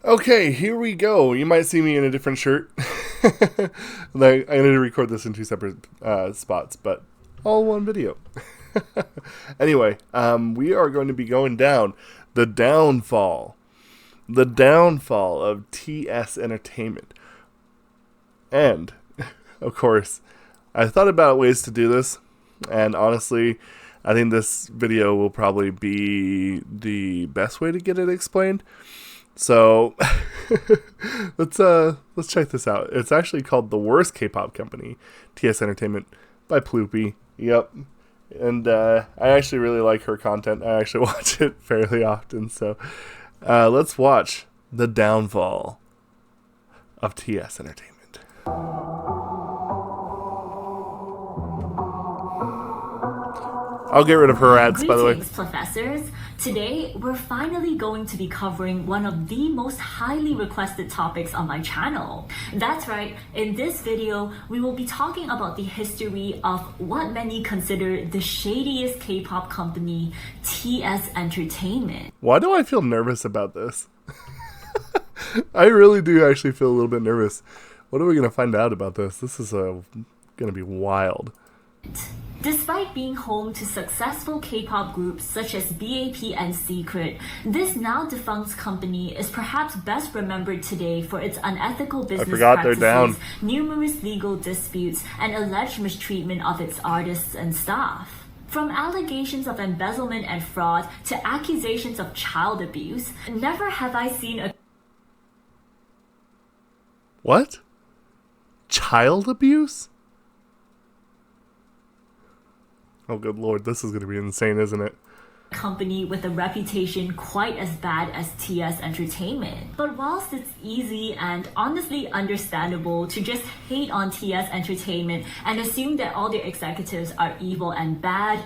Okay, here we go. You might see me in a different shirt. I'm going to record this in two separate spots, but all one video. Anyway, we are going to be going down the downfall of TS Entertainment. And, of course, I thought about ways to do this, and honestly, I think this video will probably be the best way to get it explained. So let's check this out. It's actually called The Worst K-Pop Company, TS Entertainment, by Ploopy. Yep. And I actually really like her content. I actually watch it fairly often. So let's watch the downfall of TS Entertainment. I'll get rid of her ads, by the way. Professors. Today, we're finally going to be covering one of the most highly requested topics on my channel. That's right, in this video, we will be talking about the history of what many consider the shadiest K-pop company, TS Entertainment. Why do I feel nervous about this? I really do actually feel a little bit nervous. What are we going to find out about this? This is going to be wild. Despite being home to successful K-pop groups such as BAP and Secret, this now defunct company is perhaps best remembered today for its unethical business practices, numerous legal disputes, and alleged mistreatment of its artists and staff. From allegations of embezzlement and fraud to accusations of child abuse, never have I seen a... What? Child abuse? Oh, good Lord, this is going to be insane, isn't it? Company with a reputation quite as bad as TS Entertainment. But whilst it's easy and honestly understandable to just hate on TS Entertainment and assume that all their executives are evil and bad,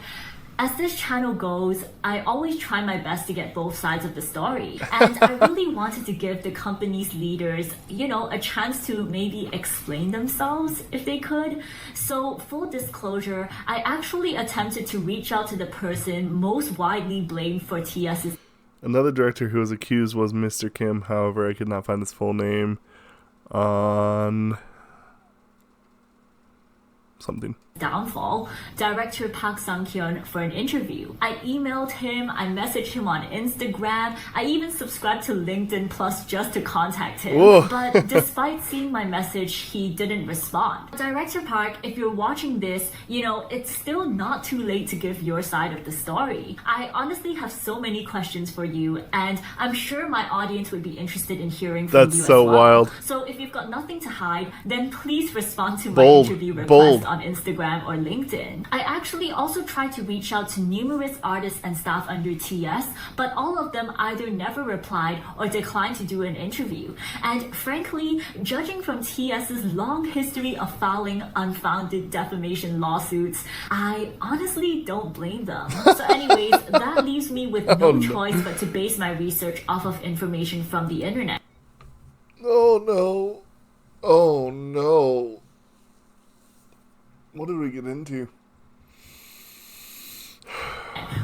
as this channel goes, I always try my best to get both sides of the story. And I really wanted to give the company's leaders, a chance to maybe explain themselves if they could. So, full disclosure, I actually attempted to reach out to the person most widely blamed for TS's... Another director who was accused was Mr. Kim. However, I could not find his full name on... something. Downfall, director Park Sang-hyun for an interview. I emailed him, I messaged him on Instagram, I even subscribed to LinkedIn Plus just to contact him. Whoa. But despite seeing my message, he didn't respond. Director Park, if you're watching this, it's still not too late to give your side of the story. I honestly have so many questions for you, and I'm sure my audience would be interested in hearing from you as well. That's so wild. So if you've got nothing to hide, then please respond to my interview request on Instagram or LinkedIn. I actually also tried to reach out to numerous artists and staff under TS, but all of them either never replied or declined to do an interview. And frankly, judging from TS's long history of filing unfounded defamation lawsuits, I honestly don't blame them. So anyways, that leaves me with no choice but to base my research off of information from the internet. Oh no. Oh no. What did we get into?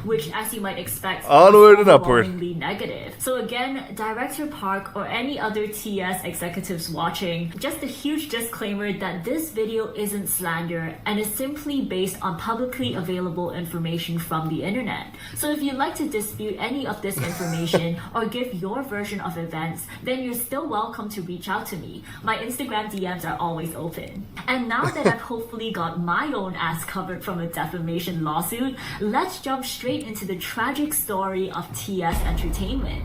Which, as you might expect, onward and upward. Overwhelmingly negative. So again, Director Park or any other TS executives watching, just a huge disclaimer that this video isn't slander and is simply based on publicly available information from the internet. So if you'd like to dispute any of this information or give your version of events, then you're still welcome to reach out to me. My Instagram DMs are always open. And now that I've hopefully got my own ass covered from a defamation lawsuit, let's jump straight into the tragic story of TS Entertainment.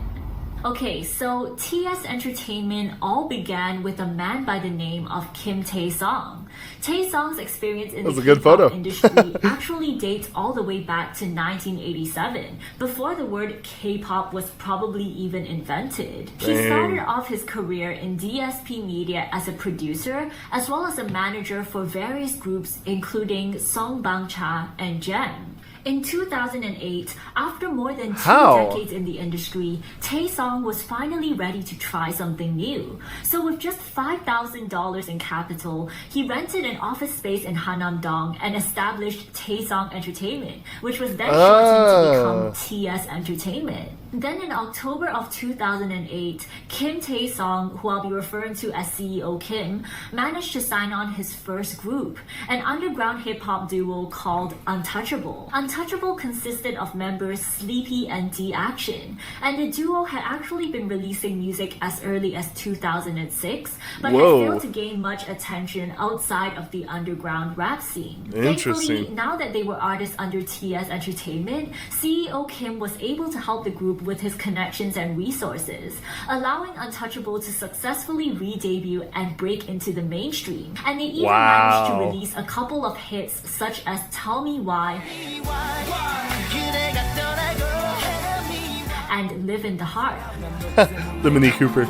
Okay, so TS Entertainment all began with a man by the name of Kim Tae-sung. Tae-sung's experience in the K-pop industry actually dates all the way back to 1987, before the word K-pop was probably even invented. He started off his career in DSP Media as a producer, as well as a manager for various groups including Song Bang-cha and Gem. In 2008, after more than 2 decades in the industry, Tae-sung was finally ready to try something new. So with just $5,000 in capital, he rented an office space in Hanam-dong and established Tae-sung Entertainment, which was then shortened to become TS Entertainment. Then in October of 2008, Kim Tae-sung, who I'll be referring to as CEO Kim, managed to sign on his first group, an underground hip-hop duo called Untouchable. Untouchable consisted of members Sleepy and D-Action, and the duo had actually been releasing music as early as 2006, but had failed to gain much attention outside of the underground rap scene. Thankfully, now that they were artists under TS Entertainment, CEO Kim was able to help the group with his connections and resources, allowing Untouchable to successfully re-debut and break into the mainstream. And they even managed to release a couple of hits such as Tell Me Why and Live in the Heart. The Mini Cooper.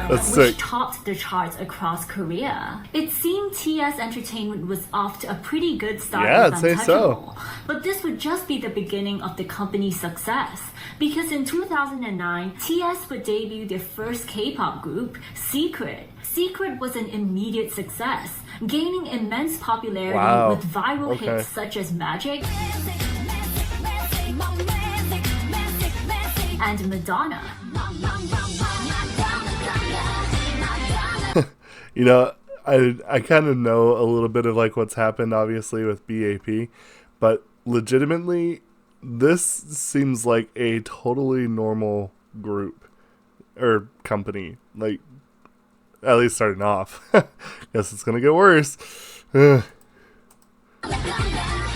That's which sick. topped the charts across Korea. It seemed TS Entertainment was off to a pretty good start with I'd say Untouchable. so. But this would just be the beginning of the company's success. Because in 2009, TS would debut their first K-pop group, Secret. Secret was an immediate success, gaining immense popularity with viral hits such as Magic and Madonna. You know, I kind of know a little bit of like what's happened, obviously, with BAP, but legitimately, this seems like a totally normal group or company. Like, at least starting off. Guess it's gonna get worse.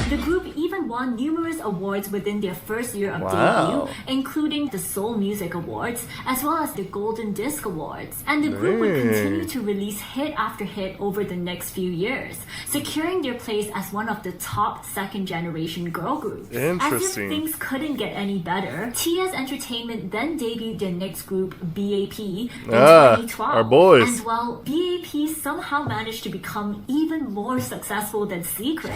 The group even won numerous awards within their first year of debut, including the Seoul Music Awards, as well as the Golden Disc Awards. And the group would continue to release hit after hit over the next few years, securing their place as one of the top second-generation girl groups. As if things couldn't get any better, TS Entertainment then debuted their next group, BAP, in 2012. Our boys. And while BAP somehow managed to become even more successful than Secret,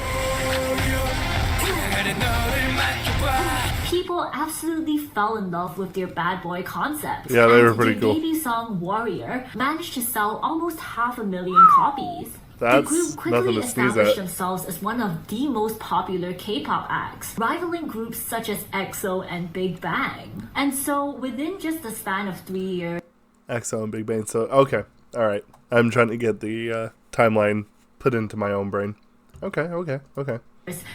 people absolutely fell in love with their bad boy concept. Yeah, they were pretty cool. Their debut song, Warrior, managed to sell almost 500,000 copies. The group quickly established themselves as one of the most popular K-pop acts, rivaling groups such as EXO and Big Bang. And so, within just the span of 3 years... EXO and Big Bang, so, okay, alright. I'm trying to get the timeline put into my own brain. Okay.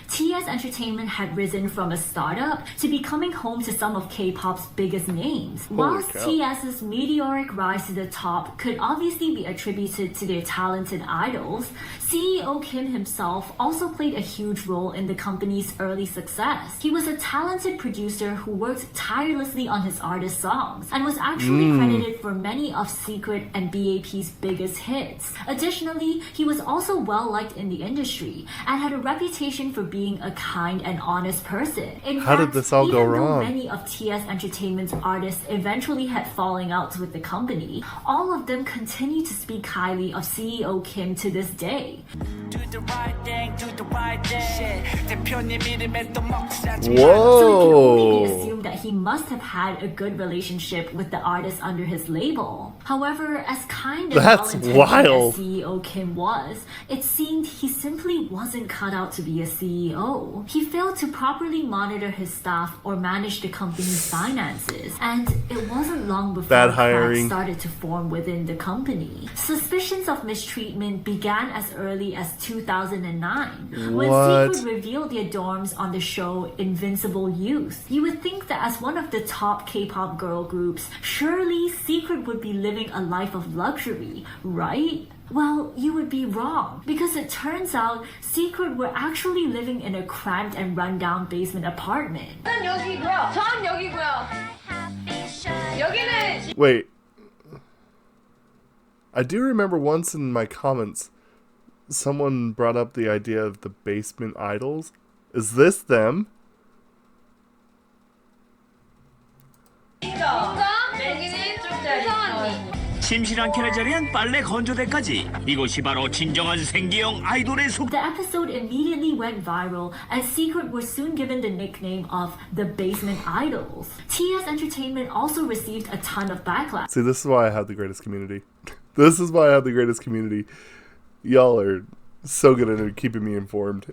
TS Entertainment had risen from a startup to becoming home to some of K-pop's biggest names. Whilst TS's meteoric rise to the top could obviously be attributed to their talented idols, CEO Kim himself also played a huge role in the company's early success. He was a talented producer who worked tirelessly on his artist songs and was actually credited for many of Secret and BAP's biggest hits. Additionally, he was also well liked in the industry and had a reputation for being a kind and honest person. In How fact, did this all go even though wrong? many of TS Entertainment's artists eventually had falling outs with the company, all of them continue to speak highly of CEO Kim to this day. Whoa! So it can only be assumed that he must have had a good relationship with the artists under his label. However, as kind and well-intentioned as CEO Kim was, it seemed he simply wasn't cut out to be a CEO. He failed to properly monitor his staff or manage the company's finances, and it wasn't long before cracks started to form within the company. Suspicions of mistreatment began as early as 2009, when Secret revealed their dorms on the show Invincible Youth. You would think that as one of the top K-pop girl groups, surely Secret would be living a life of luxury, right? Well, you would be wrong, because it turns out Secret were actually living in a cramped and rundown basement apartment. Wait. I do remember once in my comments, someone brought up the idea of the basement idols. Is this them? 침실한 캔에 자리한 빨래 건조대까지 이곳이 바로 진정한 생기형 아이돌의 숲. The episode immediately went viral, and Secret was soon given the nickname of the Basement Idols. TS Entertainment also received a ton of backlash. See, this is why I have the greatest community. This is why I have the greatest community. Y'all are so good at keeping me informed.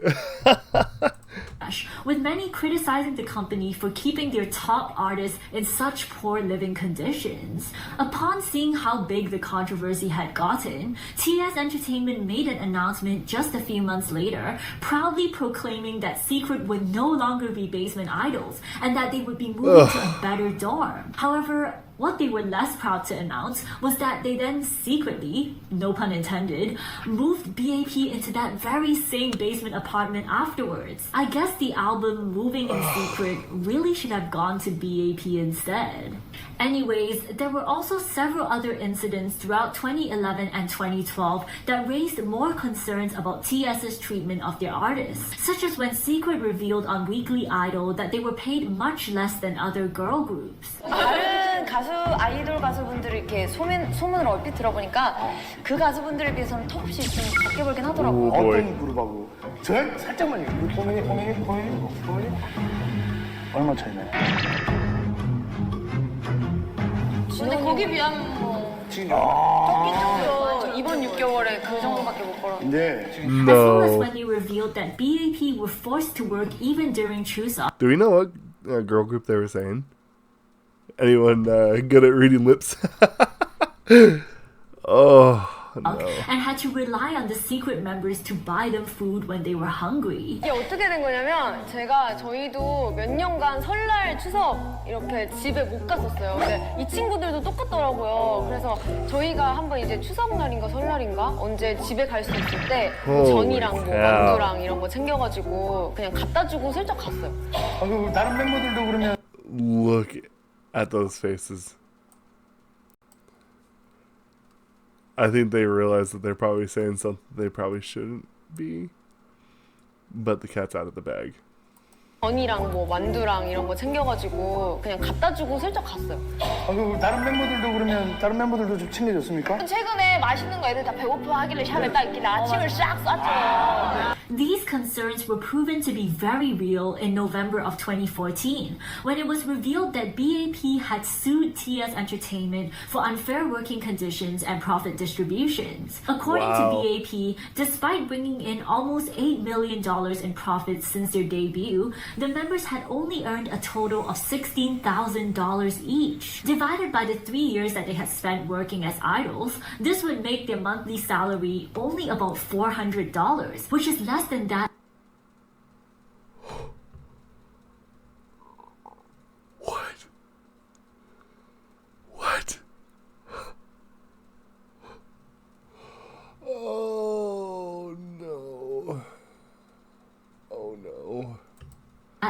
with many criticizing the company for keeping their top artists in such poor living conditions. Upon seeing how big the controversy had gotten, TS Entertainment made an announcement just a few months later, proudly proclaiming that Secret would no longer be basement idols and that they would be moving to a better dorm. However, what they were less proud to announce was that they then secretly, no pun intended, moved BAP into that very same basement apartment afterwards. I guess the album Moving in Secret really should have gone to BAP instead. Anyways, there were also several other incidents throughout 2011 and 2012 that raised more concerns about TS's treatment of their artists, such as when Secret revealed on Weekly Idol that they were paid much less than other girl groups. 다른 가수 아이돌 가수분들이 이렇게 소문을 얼핏 들어보니까 그 가수분들에 비해서는 턱없이 좀 적게 벌긴 하더라고요. 어떤 그룹하고? 저 살짝만요. 포메니 얼마 차이나요? 근데 거기 비하면 뭐 지금 적긴 적죠. 이번 6개월에 그 정도밖에 못 벌었는데. 네. As well as when they revealed that BAP were forced to work even during Chuseok. Do we know what girl group they were saying? Anyone good at reading lips? Oh, no. And had to rely on the Secret members to buy them food when they were hungry. 이게 어떻게 된 거냐면 저희도 몇 년간 설날, 추석 이렇게 집에 못 갔었어요. 근데 이 친구들도 똑같더라고요. 그래서 저희가 한번 이제 추석날인가 설날인가 언제 집에 갈 수 있을 때 전이랑 뭐 만두랑 이런 거 챙겨가지고 그냥 갖다 주고 슬쩍 갔어요. 그리고 다른 멤버들도 그러면 Look at those faces. I think they realize that they're probably saying something they probably shouldn't be. But the cat's out of the bag. 전이랑 뭐 만두랑 이런 거 챙겨가지고 그냥 갖다 주고 슬쩍 갔어요. 그리고 다른 멤버들도 그러면 다른 멤버들도 좀 챙겨줬습니까? 최근에 맛있는 거 애들 다 배고파 하길래 샵에 딱 있길래 아침을 싹 쐈죠. These concerns were proven to be very real in November of 2014, when it was revealed that BAP had sued TS Entertainment for unfair working conditions and profit distributions. According to BAP, despite bringing in almost $8 million in profits since their debut, the members had only earned a total of $16,000 each. Divided by the 3 years that they had spent working as idols, this would make their monthly salary only about $400, which is less than that. What? Oh no. Oh no.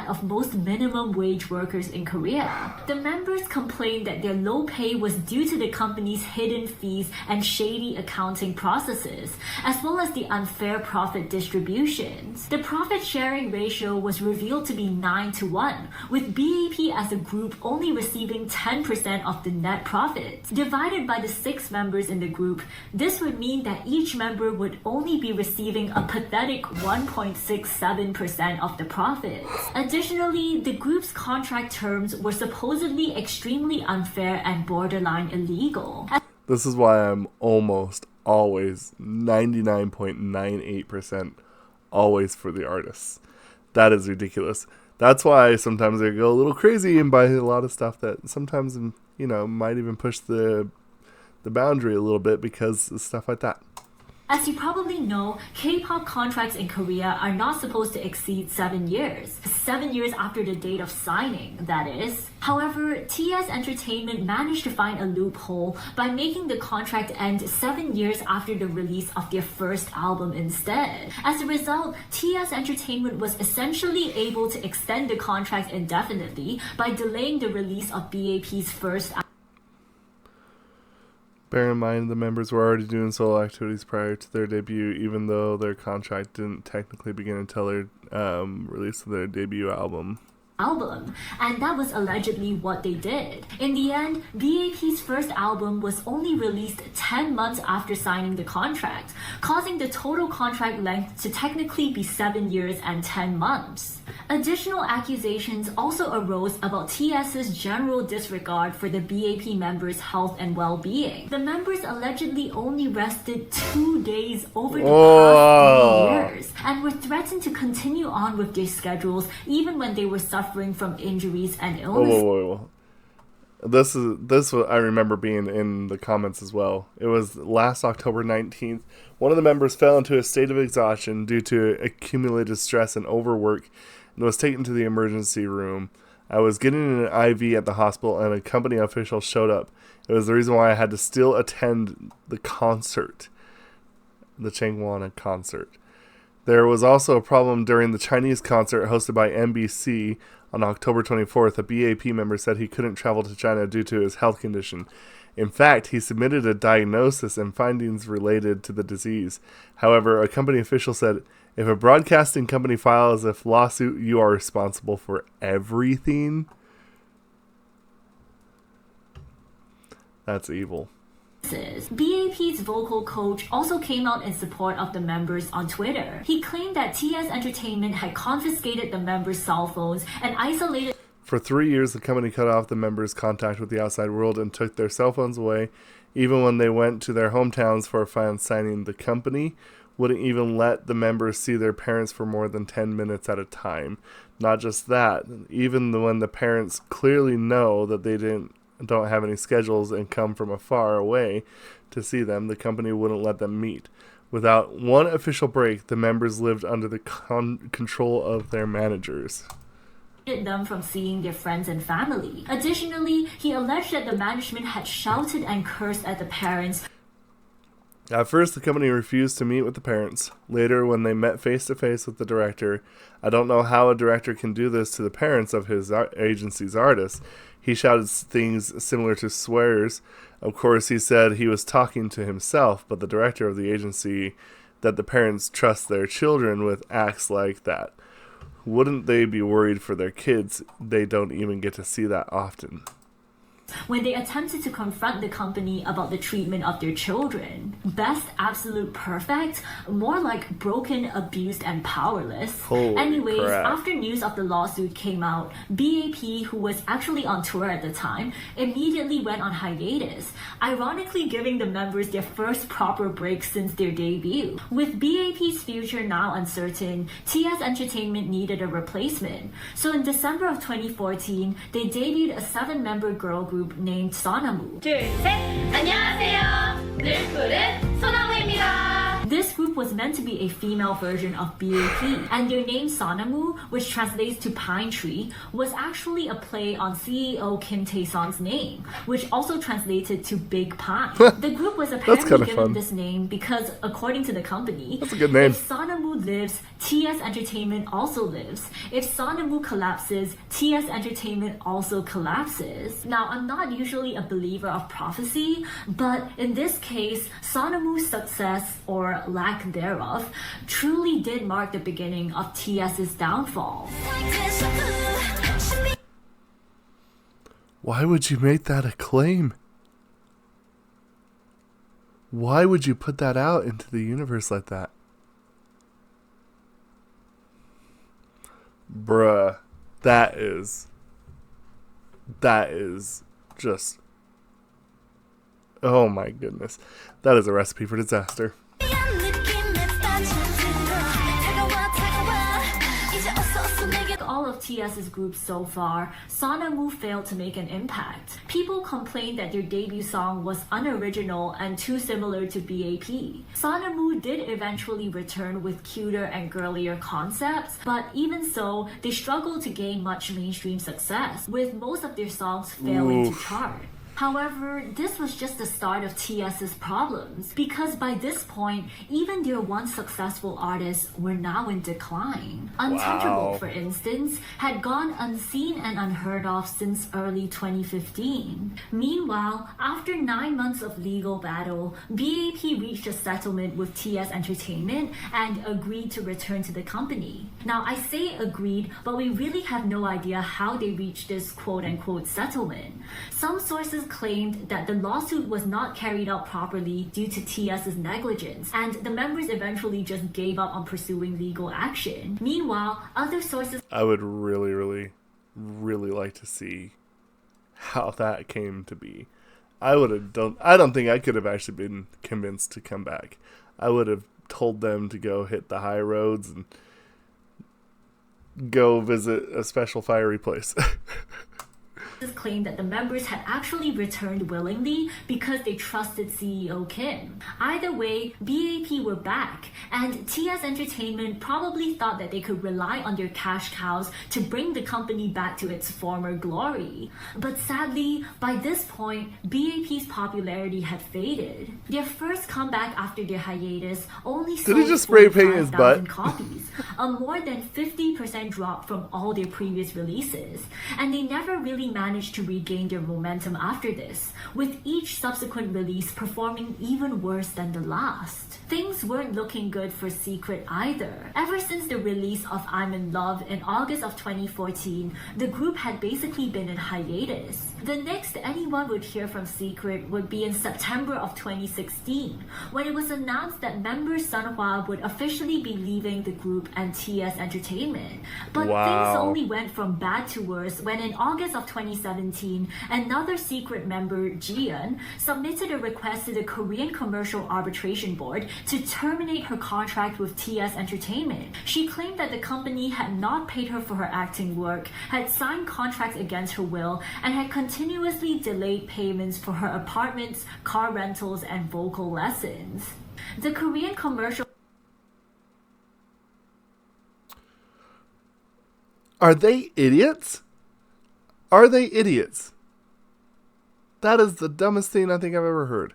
Of most minimum wage workers in Korea. The members complained that their low pay was due to the company's hidden fees and shady accounting processes, as well as the unfair profit distributions. The profit sharing ratio was revealed to be 9-1, with BAP as a group only receiving 10% of the net profit. Divided by the 6 members in the group, this would mean that each member would only be receiving a pathetic 1.67% of the profits. Additionally, the group's contract terms were supposedly extremely unfair and borderline illegal. This is why I'm almost always 99.98% always for the artists. That is ridiculous. That's why sometimes they go a little crazy and buy a lot of stuff that sometimes, might even push the boundary a little bit because of stuff like that. As you probably know, K-pop contracts in Korea are not supposed to exceed 7 years. 7 years after the date of signing, that is. However, TS Entertainment managed to find a loophole by making the contract end 7 years after the release of their first album instead. As a result, TS Entertainment was essentially able to extend the contract indefinitely by delaying the release of BAP's first album. Bear in mind, the members were already doing solo activities prior to their debut, even though their contract didn't technically begin until their release of their debut album. album, and that was allegedly what they did. In the end, BAP's first album was only released 10 months after signing the contract, causing the total contract length to technically be 7 years and 10 months. Additional accusations also arose about TS's general disregard for the BAP members' health and well-being. The members allegedly only rested 2 days over the past 3 years and were threatened to continue on with their schedules even when they were suffering from injuries and illnesses. Whoa. This I remember being in the comments as well. It was last October 19th. One of the members fell into a state of exhaustion due to accumulated stress and overwork and was taken to the emergency room. I was getting an IV at the hospital and a company official showed up. It was the reason why I had to still attend the concert, the Changwon concert. There was also a problem during the Chinese concert hosted by MBC on October 24th. A BAP member said he couldn't travel to China due to his health condition. In fact, he submitted a diagnosis and findings related to the disease. However, a company official said, if a broadcasting company files a lawsuit, you are responsible for everything. That's evil. BAP's vocal coach also came out in support of the members on Twitter. He claimed that TS Entertainment had confiscated the members' cell phones and isolated. For 3 years, the company cut off the members' contact with the outside world and took their cell phones away. Even when they went to their hometowns for a fan signing, the company wouldn't even let the members see their parents for more than 10 minutes at a time. Not just that, even when the parents clearly know that they don't have any schedules and come from afar away to see them, the company wouldn't let them meet. Without one official break, the members lived under the control of their managers. Them from seeing their friends and family. Additionally, he alleged that the management had shouted and cursed at the parents. At first, the company refused to meet with the parents. Later, when they met face-to-face with the director, I don't know how a director can do this to the parents of his agency's artists. He shouted things similar to swears. Of course, he said he was talking to himself, but the director of the agency that the parents trust their children with acts like that. Wouldn't they be worried for their kids? They don't even get to see that often. When they attempted to confront the company about the treatment of their children. Best, absolute, perfect, more like broken, abused, and powerless. Anyways, crap. After news of the lawsuit came out, BAP, who was actually on tour at the time, immediately went on hiatus, ironically giving the members their first proper break since their debut. With BAP's future now uncertain, TS Entertainment needed a replacement. So in December of 2014, they debuted a 7-member girl group named Sonamu. 둘, 셋! 안녕하세요. 늘 푸른 소나무입니다. This group was meant to be a female version of BAP, and their name Sonamu, which translates to pine tree, was actually a play on CEO Kim Tae-sung's name, which also translated to big pine. The group was apparently given fun. this name because, according to the company, That's a good name. if Sonamu lives, TS Entertainment also lives. If Sonamu collapses, TS Entertainment also collapses. Now, I'm not usually a believer of prophecy, but in this case, Sonamu's success, or lack thereof, truly did mark the beginning of TS's downfall. Why would you make that a claim? Why would you put that out into the universe like that? Bruh, that is just, oh my goodness. That is a recipe for disaster. All of TS's groups so far, Sonamu failed to make an impact. People complained that their debut song was unoriginal and too similar to BAP. Sonamu did eventually return with cuter and girlier concepts, but even so, they struggled to gain much mainstream success, with most of their songs failing to chart. However, this was just the start of TS's problems, because by this point, even their once successful artists were now in decline. Untouchable, for instance, had gone unseen and unheard of since early 2015. Meanwhile, after 9 months of legal battle, BAP reached a settlement with TS Entertainment and agreed to return to the company. Now, I say agreed, but we really have no idea how they reached this quote-unquote settlement. Some sources claimed that the lawsuit was not carried out properly due to TS's negligence, and the members eventually just gave up on pursuing legal action. Meanwhile, other sources... I would really, really, really like to see how that came to be. I don't think I could have actually been convinced to come back. I would have told them to go hit the high roads and go visit a special fiery place. claimed that the members had actually returned willingly because they trusted CEO Kim. Either way, BAP were back, and TS Entertainment probably thought that they could rely on their cash cows to bring the company back to its former glory. But sadly, by this point, BAP's popularity had faded. Their first comeback after their hiatus only sold Did he just spray paint his butt? 45,000 copies, a more than 50% drop from all their previous releases, and they never really managed to regain their momentum after this, with each subsequent release performing even worse than the last. Things weren't looking good for Secret either. Ever since the release of I'm in Love in August of 2014, the group had basically been in hiatus. The next anyone would hear from Secret would be in September of 2016, when it was announced that member Sunhwa would officially be leaving the group and TS Entertainment. But things only went from bad to worse when in August of 2017, another Secret member, Jiyeon, submitted a request to the Korean Commercial Arbitration Board to terminate her contract with TS Entertainment. She claimed that the company had not paid her for her acting work, had signed contracts against her will, and had continuously delayed payments for her apartments, car rentals, and vocal lessons. The Korean Commercial... Are they idiots? Are they idiots? That is the dumbest thing I think I've ever heard.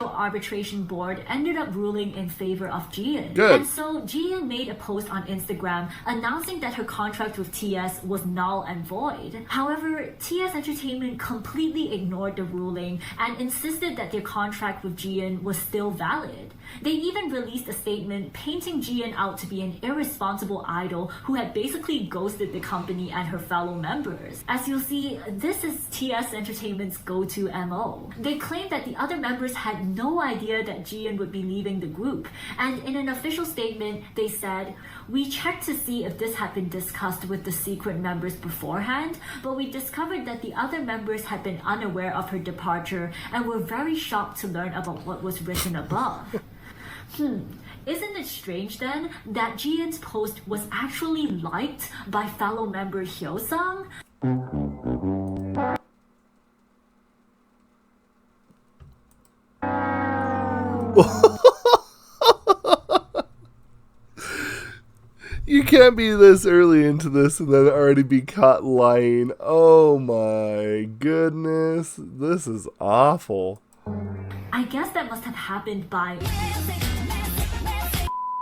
Arbitration Board ended up ruling in favor of Jiyeon. Good. And so Jiyeon made a post on Instagram announcing that her contract with TS was null and void. However, TS Entertainment completely ignored the ruling and insisted that their contract with Jiyeon was still valid. They even released a statement painting Jiyeon out to be an irresponsible idol who had basically ghosted the company and her fellow members. As you'll see, this is TS Entertainment's go-to MO. They claimed that the other members had no idea that Jiyeon would be leaving the group, and in an official statement, they said, "We checked to see if this had been discussed with the Secret members beforehand, but we discovered that the other members had been unaware of her departure and were very shocked to learn about what was written above." Isn't it strange then that Jiyeon's post was actually liked by fellow member Hyosung? You can't be this early into this and then already be caught lying. Oh my goodness. This is awful. I guess that must have happened by...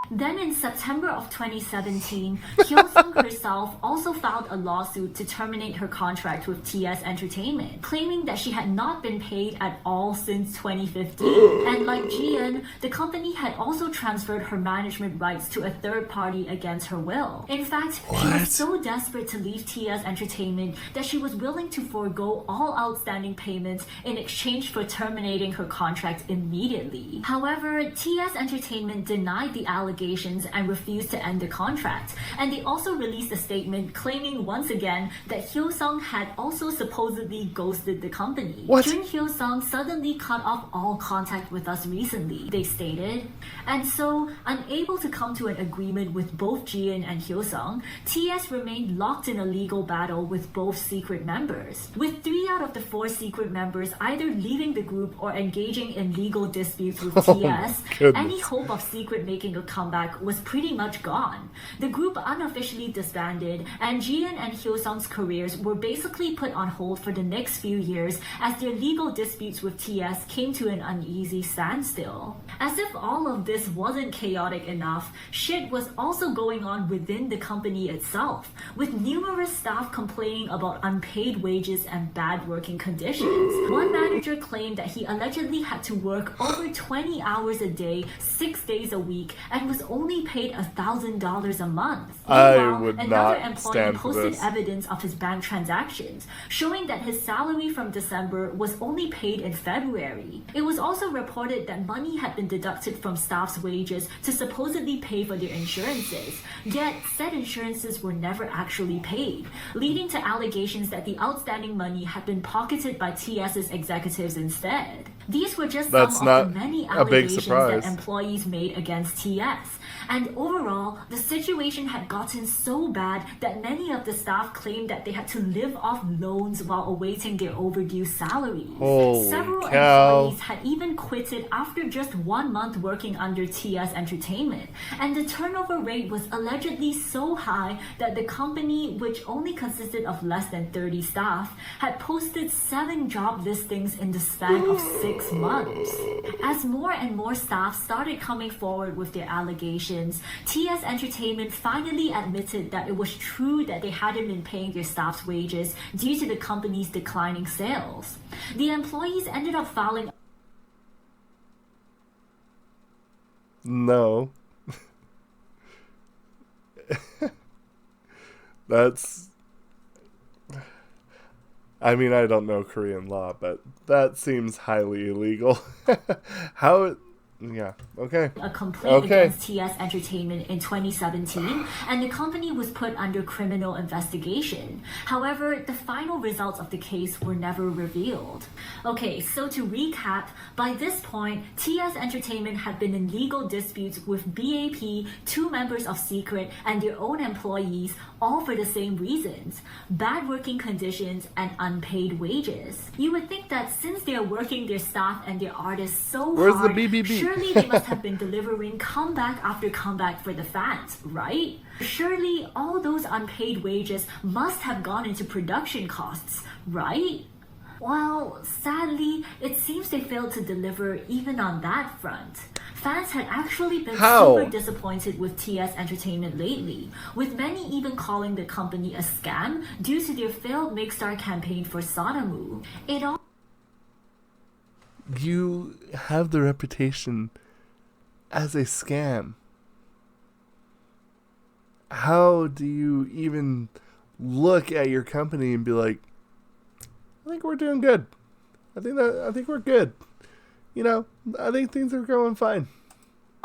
Then in September of 2017, Hyosung herself also filed a lawsuit to terminate her contract with TS Entertainment, claiming that she had not been paid at all since 2015. And like Jiyeon, the company had also transferred her management rights to a third party against her will. In fact, she was so desperate to leave TS Entertainment that she was willing to forego all outstanding payments in exchange for terminating her contract immediately. However, TS Entertainment denied the allegations and refused to end the contract. And they also released a statement claiming once again that Hyosung had also supposedly ghosted the company. Jun Hyosung suddenly cut off all contact with us recently, they stated. And so, unable to come to an agreement with both Jiyeon and Hyosung, TS remained locked in a legal battle with both Secret members. With 3 out of the 4 Secret members either leaving the group or engaging in legal disputes with TS, any hope of Secret making a comeback comeback was pretty much gone. The group unofficially disbanded, and Jian and Hyosung's careers were basically put on hold for the next few years as their legal disputes with TS came to an uneasy standstill. As if all of this wasn't chaotic enough, shit was also going on within the company itself, with numerous staff complaining about unpaid wages and bad working conditions. One manager claimed that he allegedly had to work over 20 hours a day, 6 days a week, and was only paid $1,000 a month. I would another not employee stand for posted this. evidence of his bank transactions, showing that his salary from December was only paid in February. It was also reported that money had been deducted from staff's wages to supposedly pay for their insurances, yet said insurances were never actually paid, leading to allegations that the outstanding money had been pocketed by TS's executives instead. These were just That's some not of the many a big allegations surprise. that employees made against TS. And overall, the situation had gotten so bad that many of the staff claimed that they had to live off loans while awaiting their overdue salaries. Holy Several cow. employees had even quitted after just 1 month working under TS Entertainment, and the turnover rate was allegedly so high that the company, which only consisted of less than 30 staff, had posted 7 job listings in the span of 6 months. As more and more staff started coming forward with their allegations, TS Entertainment finally admitted that it was true that they hadn't been paying their staff's wages due to the company's declining sales. The employees ended up filing No. That's... I mean, I don't know Korean law, but that seems highly illegal. How... Yeah, okay. a complaint against TS Entertainment in 2017, and the company was put under criminal investigation. However, the final results of the case were never revealed. Okay, so to recap, by this point, TS Entertainment had been in legal disputes with BAP, 2 members of Secret, and their own employees, all for the same reasons: bad working conditions and unpaid wages. You would think that since they are working their staff and their artists so Where's hard, the BBB? surely they must have been delivering comeback after comeback for the fans, right? Surely all those unpaid wages must have gone into production costs, right? Well, sadly, it seems they failed to deliver even on that front. Fans had actually been How? super disappointed with TS Entertainment lately, with many even calling the company a scam due to their failed Makestar campaign for Sonamu. It all You have the reputation as a scam. How do you even look at your company and be like, I think we're doing good. I think we're good. You know, I think things are going fine.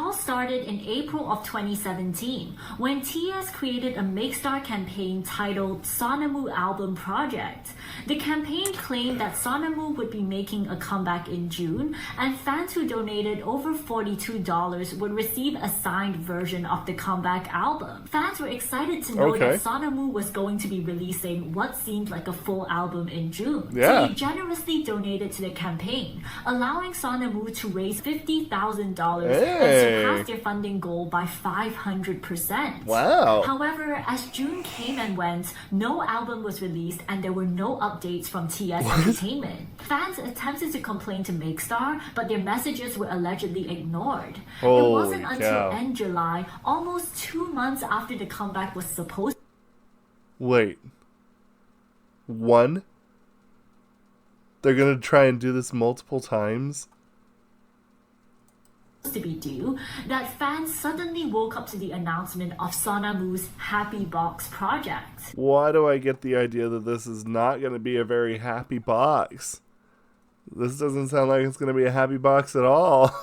all started in April of 2017 when TS created a Makestar campaign titled Sonamu Album Project. The campaign claimed that Sonamu would be making a comeback in June, and fans who donated over $42 would receive a signed version of the comeback album. Fans were excited to know that Sonamu was going to be releasing what seemed like a full album in June. So they generously donated to the campaign, allowing Sonamu to raise $50,000 and surpassed their funding goal by 500%. Wow. However, as June came and went, no album was released and there were no updates from TS Entertainment. Fans attempted to complain to Makestar, but their messages were allegedly ignored. It wasn't until end July, almost 2 months after the comeback was supposed Wait. One? They're gonna try and do this multiple times? to be due, that fans suddenly woke up to the announcement of Sonamu's Happy Box project. Why do I get the idea that this is not going to be a very happy box? This doesn't sound like it's going to be a happy box at all.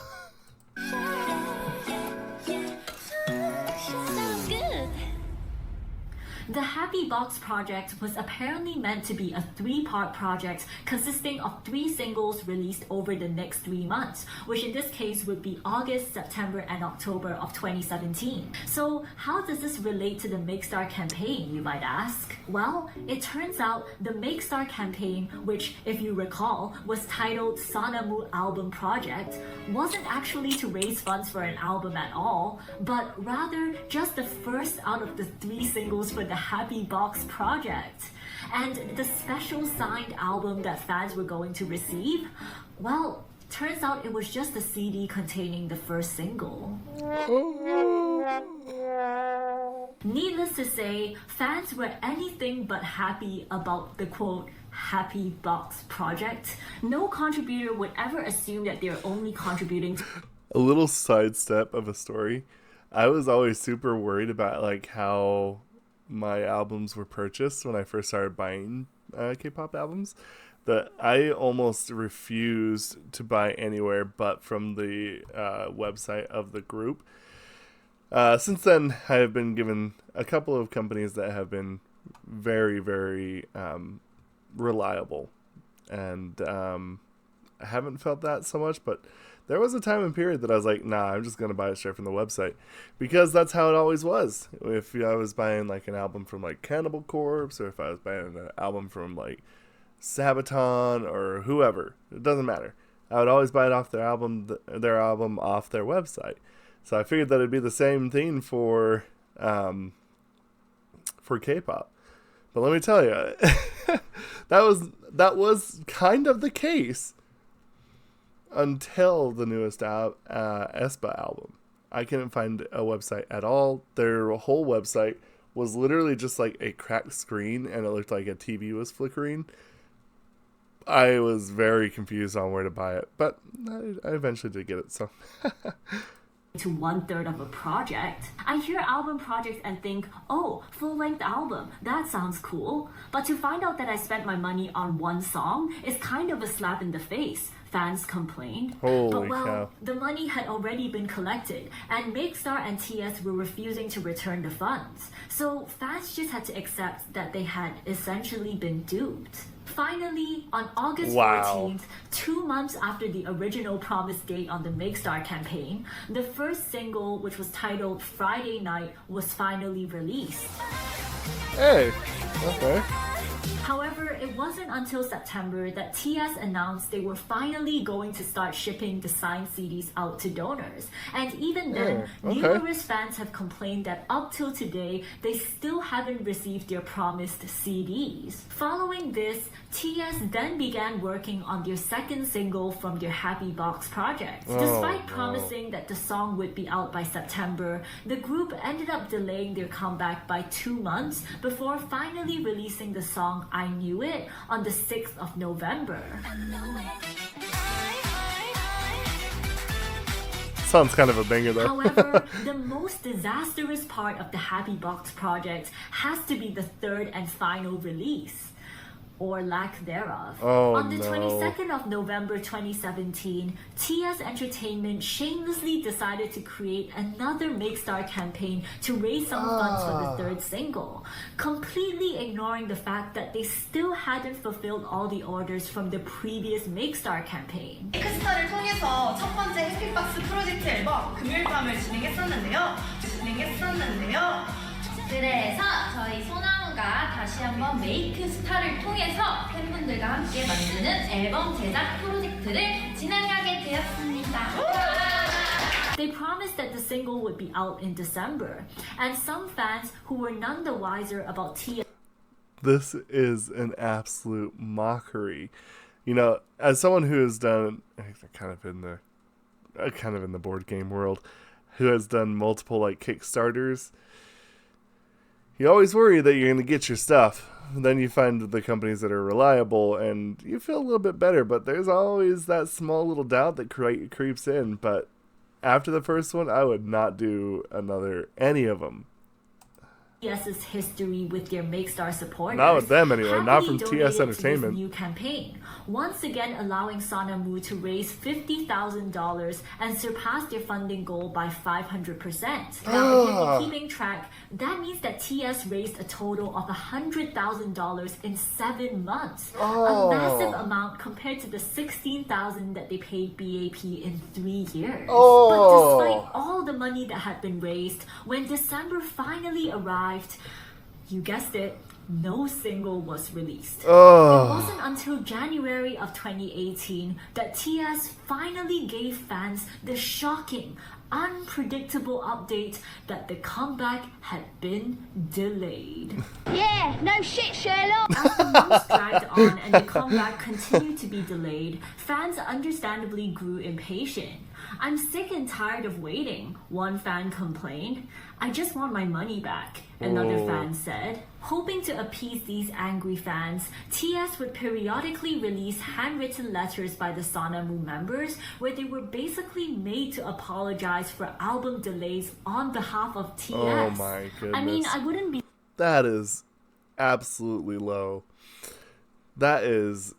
The Happy Box project was apparently meant to be a 3-part project consisting of 3 singles released over the next 3 months, which in this case would be August, September, and October of 2017. So how does this relate to the Make Star campaign, you might ask? Well, it turns out the Make Star campaign, which, if you recall, was titled Sonamu Album Project, wasn't actually to raise funds for an album at all, but rather just the first out of the 3 singles for the Happy Box project. And the special signed album that fans were going to receive, well, turns out it was just a CD containing the first single. Needless to say, fans were anything but happy about the quote, Happy Box project. No contributor would ever assume that they're only contributing to A little sidestep of a story. I was always super worried about like how my albums were purchased when I first started buying K-pop albums. That I almost refused to buy anywhere but from the website of the group. Since then, I have been given a couple of companies that have been very, very reliable, and I haven't felt that so much, but there was a time and period that I was like, nah, I'm just going to buy it straight from the website, because that's how it always was. If I was buying like an album from like Cannibal Corpse, or if I was buying an album from like Sabaton or whoever, it doesn't matter. I would always buy it off their album off their website. So I figured that it'd be the same thing for K-pop. But let me tell you, that was kind of the case until the newest aespa album. I couldn't find a website at all. Their whole website was literally just like a cracked screen, and it looked like a TV was flickering. I was very confused on where to buy it, but I eventually did get it, so... to 1/3 of a project. I hear album project and think, oh, full-length album, that sounds cool. But to find out that I spent my money on one song is kind of a slap in the face, fans complained. Holy but cow. The money had already been collected, and Makestar and TS were refusing to return the funds. So fans just had to accept that they had essentially been duped. Finally, on August 14th, 2 months after the original promised date on the Makestar campaign, the first single, which was titled Friday Night, was finally released. Hey, okay. However, it wasn't until September that TS announced they were finally going to start shipping the signed CDs out to donors. And even then, numerous fans have complained that up till today, they still haven't received their promised CDs. Following this, TS then began working on their second single from their Happy Box project. Despite promising that the song would be out by September, the group ended up delaying their comeback by 2 months before finally releasing the song I Knew It on the 6th of November. Sounds kind of a banger though. However, the most disastrous part of the Happy Box project has to be the third and final release. Or lack thereof. On the 22nd of November 2017, TS Entertainment shamelessly decided to create another Makestar campaign to raise some funds for the third single, completely ignoring the fact that they still hadn't fulfilled all the orders from the previous Makestar campaign. 엑스타를 통해서 첫 번째 해피박스 프로젝트 앨범 금요일 밤을 진행했었는데요. 그래서 저희 소나무가 다시 한번 메이크 스타를 통해서 팬분들과 함께 만드는 앨범 제작 프로젝트를 진행하게 되었습니다. They promised that the single would be out in December, and some fans who were none the wiser about TS. This is an absolute mockery. You know, as someone who has done kind of in the board game world, who has done multiple like Kickstarters, you always worry that you're going to get your stuff. Then you find the companies that are reliable and you feel a little bit better, but there's always that small little doubt that creeps in. But after the first one, I would not do any of them. TS's history with their Makestar supporters. Not with them anyway, not from happily TS donated to Entertainment. this new campaign, once again allowing Sonamu to raise $50,000 and surpass their funding goal by 500%. Now, if you're keeping track, that means that TS raised a total of $100,000 in 7 months. A massive amount compared to the $16,000 that they paid BAP in 3 years. But despite all the money that had been raised, when December finally arrived, you guessed it, no single was released. It wasn't until January of 2018 that TS finally gave fans the shocking, unpredictable update that the comeback had been delayed. Yeah, no shit, Sherlock. As the months dragged on and the comeback continued to be delayed, fans understandably grew impatient. "I'm sick and tired of waiting," one fan complained. "I just want my money back," another fan said. Hoping to appease these angry fans, TS would periodically release handwritten letters by the Sonamu members where they were basically made to apologize for album delays on behalf of TS. Oh my goodness. I mean, I wouldn't be... That is absolutely low. That is...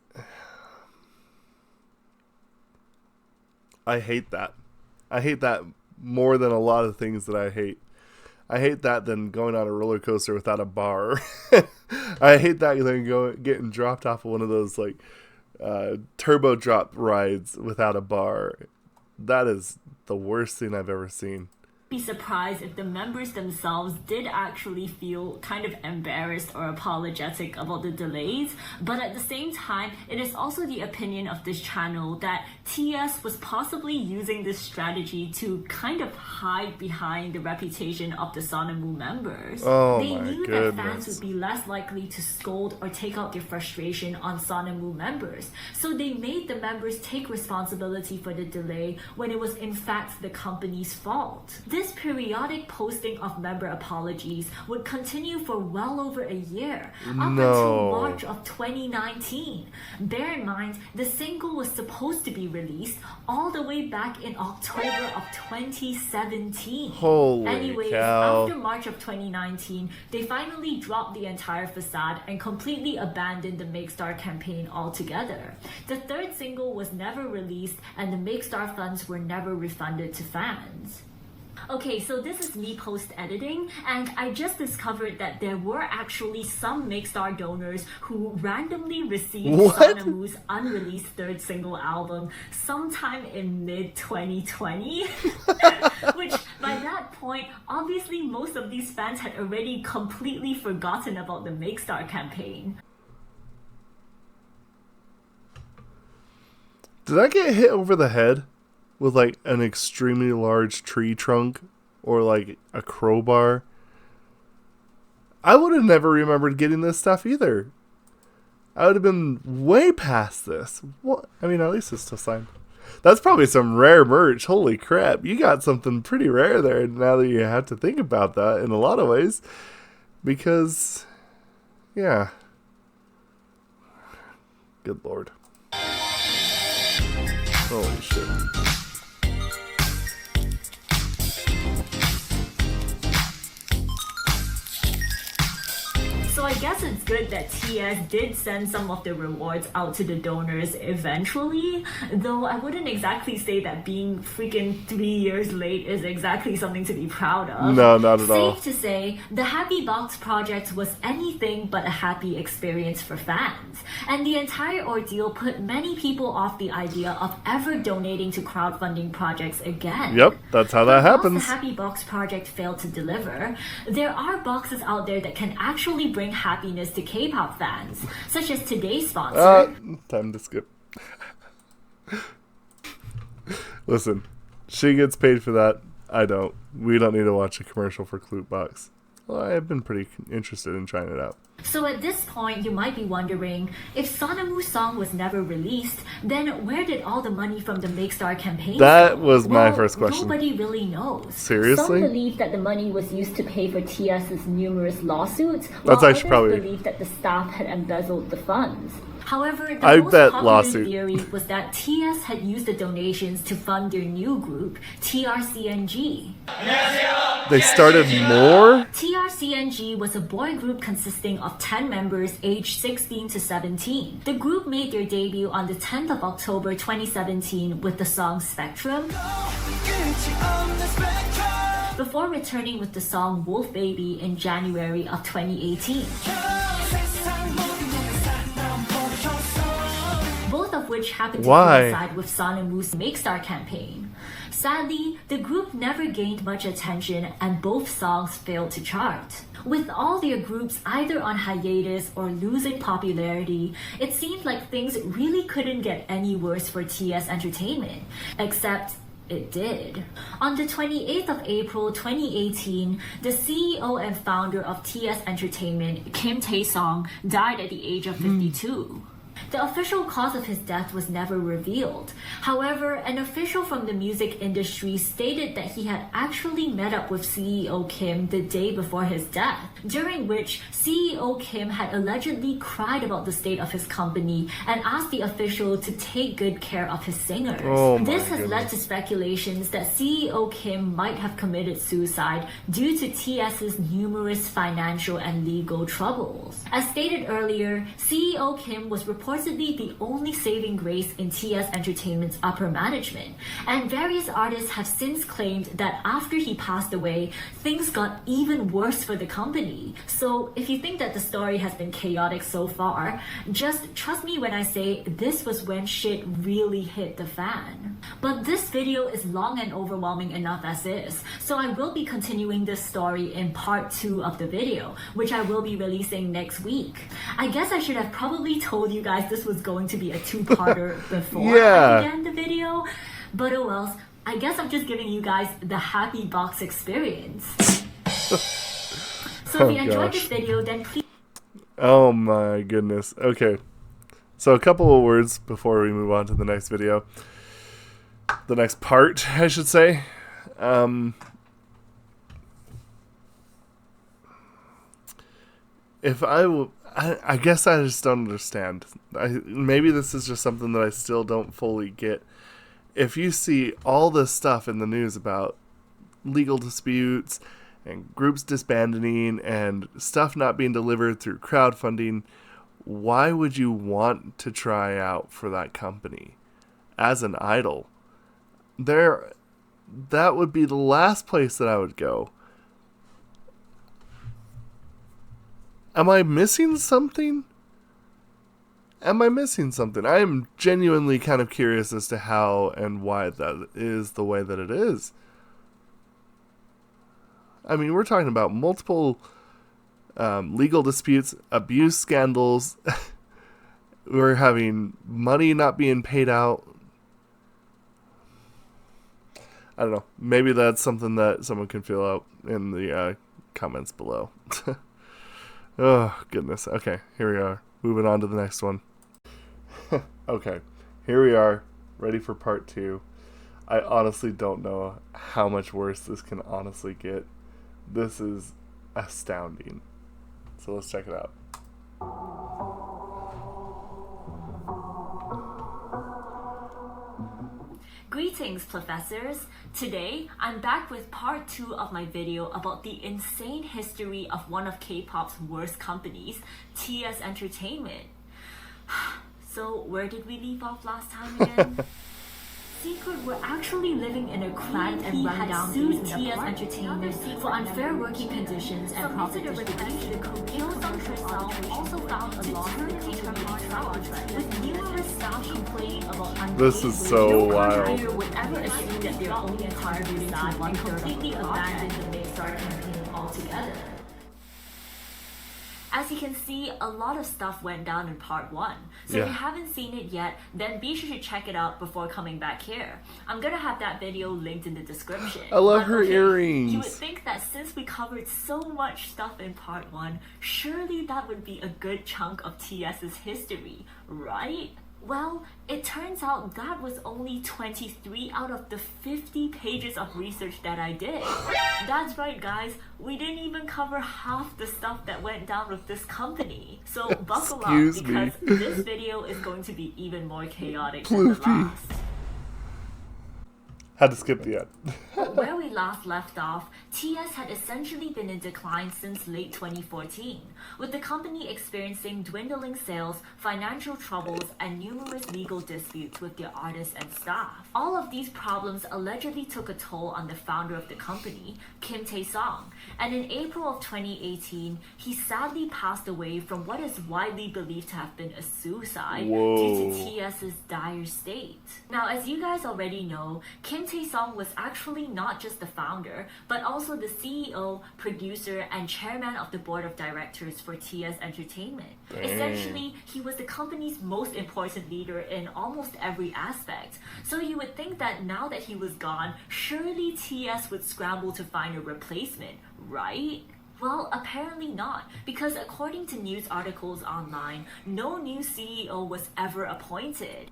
I hate that. I hate that more than a lot of things that I hate. I hate that than going on a roller coaster without a bar. I hate that than getting dropped off of one of those like turbo drop rides without a bar. That is the worst thing I've ever seen. Be surprised if the members themselves did actually feel kind of embarrassed or apologetic about the delays, but at the same time, it is also the opinion of this channel that TS was possibly using this strategy to kind of hide behind the reputation of the Sonamu members. They knew that fans would be less likely to scold or take out their frustration on Sonamu members, so they made the members take responsibility for the delay when it was in fact the company's fault. This periodic posting of member apologies would continue for well over a year, up until March of 2019. Bear in mind, the single was supposed to be released all the way back in October of 2017. Anyways, after March of 2019, they finally dropped the entire facade and completely abandoned the Makestar campaign altogether. The third single was never released and the Makestar funds were never refunded to fans. Okay, so this is me post-editing, and I just discovered that there were actually some Makestar donors who randomly received Sonamu's unreleased third single album sometime in mid-2020. Which, by that point, obviously most of these fans had already completely forgotten about the Makestar campaign. Did I get hit over the head with like an extremely large tree trunk or like a crowbar? I would have never remembered getting this stuff either. I would have been way past this. What? I mean, at least it's still signed. That's probably some rare merch. Holy crap. You got something pretty rare there now that you have to think about that in a lot of ways. Because, yeah. Good Lord. Holy shit. So I guess it's good that TS did send some of the rewards out to the donors eventually, though I wouldn't exactly say that being freaking 3 years late is exactly something to be proud of. No, not at all. Safe to say, the Happy Box project was anything but a happy experience for fans, and the entire ordeal put many people off the idea of ever donating to crowdfunding projects again. Yep, that's how that happens. Whilst the Happy Box project failed to deliver, there are boxes out there that can actually bring happiness to K-pop fans, such as today's sponsor. Time to skip. Listen, she gets paid for that. I don't. We don't need to watch a commercial for Clute Box. Well, I've been pretty interested in trying it out. So at this point, you might be wondering, if Sonamu's song was never released, then where did all the money from the Make Star campaign That go? was my Well, first question. Nobody really knows. Seriously? Some believe that the money was used to pay for TS's numerous lawsuits, That's while actually others probably- believe that the staff had embezzled the funds. However, the I most bet popular lawsuit. theory was that TS had used the donations to fund their new group, TRCNG. They started more? TRCNG was a boy group consisting of 10 members aged 16 to 17. The group made their debut on the 10th of October 2017 with the song Spectrum, before returning with the song Wolf Baby in January of 2018. Both of which happened to Why? coincide with Sonamu's Make Star campaign. Sadly, the group never gained much attention and both songs failed to chart. With all their groups either on hiatus or losing popularity, it seemed like things really couldn't get any worse for TS Entertainment. Except it did. On the 28th of April 2018, the CEO and founder of TS Entertainment, Kim Tae-sung, died at the age of 52. The official cause of his death was never revealed. However, an official from the music industry stated that he had actually met up with CEO Kim the day before his death, during which CEO Kim had allegedly cried about the state of his company and asked the official to take good care of his singers. Oh my This has led goodness. to speculations that CEO Kim might have committed suicide due to TS's numerous financial and legal troubles. As stated earlier, CEO Kim was reportedly the only saving grace in TS Entertainment's upper management, and various artists have since claimed that after he passed away, things got even worse for the company. So if you think that the story has been chaotic so far, just trust me when I say this was when shit really hit the fan. But this video is long and overwhelming enough as is, so I will be continuing this story in part 2 of the video, which I will be releasing next week. I guess I should have probably told you guys this was going to be a 2-parter before Yeah. I began the video, but oh well, I guess I'm just giving you guys the happy box experience. So if you enjoyed this video, then please Oh my goodness. Okay. So a couple of words before we move on to the next video. The next part, I should say. If I guess I just don't understand. Maybe this is just something that I still don't fully get. If you see all this stuff in the news about legal disputes and groups disbanding and stuff not being delivered through crowdfunding, why would you want to try out for that company as an idol? That would be the last place that I would go. Am I missing something? I am genuinely kind of curious as to how and why that is the way that it is. I mean, we're talking about multiple legal disputes, abuse scandals. We're having money not being paid out. I don't know. Maybe that's something that someone can fill out in the comments below. Oh, goodness. Okay, here we are. Moving on to the next one. Okay, here we are. Ready for part 2. I honestly don't know how much worse this can honestly get. This is astounding. So let's check it out. Greetings, professors! Today, I'm back with part 2 of my video about the insane history of one of K-pop's worst companies, TS Entertainment. So, where did we leave off last time again? Secret were actually living in a cramped and rundown TS Entertainment for unfair working conditions and profit distribution. The Korean commercial song also found a long-term contract with numerous staff complaining about This is so wild. No would ever assume that their own entire business would completely abandon the Make Star campaign altogether. As you can see, a lot of stuff went down in part 1. So if you haven't seen it yet, then be sure to check it out before coming back here. I'm gonna have that video linked in the description. I love But, her earrings. You would think that since we covered so much stuff in part 1, surely that would be a good chunk of TS's history, right? Well, it turns out that was only 23 out of the 50 pages of research that I did. That's right, guys. We didn't even cover half the stuff that went down with this company. So buckle up, Excuse me. because this video is going to be even more chaotic than the last. Had to skip the end. Where we last left off, TS had essentially been in decline since late 2014, with the company experiencing dwindling sales, financial troubles, and numerous legal disputes with their artists and staff. All of these problems allegedly took a toll on the founder of the company, Kim Tae-sung, and in April of 2018, he sadly passed away from what is widely believed to have been a suicide due to TS's dire state. Now, as you guys already know, Kim Tae-sung was actually not just the founder, but also the CEO, producer, and chairman of the board of directors for TS Entertainment. Essentially, he was the company's most important leader in almost every aspect. So you would think that now that he was gone, surely TS would scramble to find a replacement, right? Well, apparently not, because according to news articles online, no new CEO was ever appointed.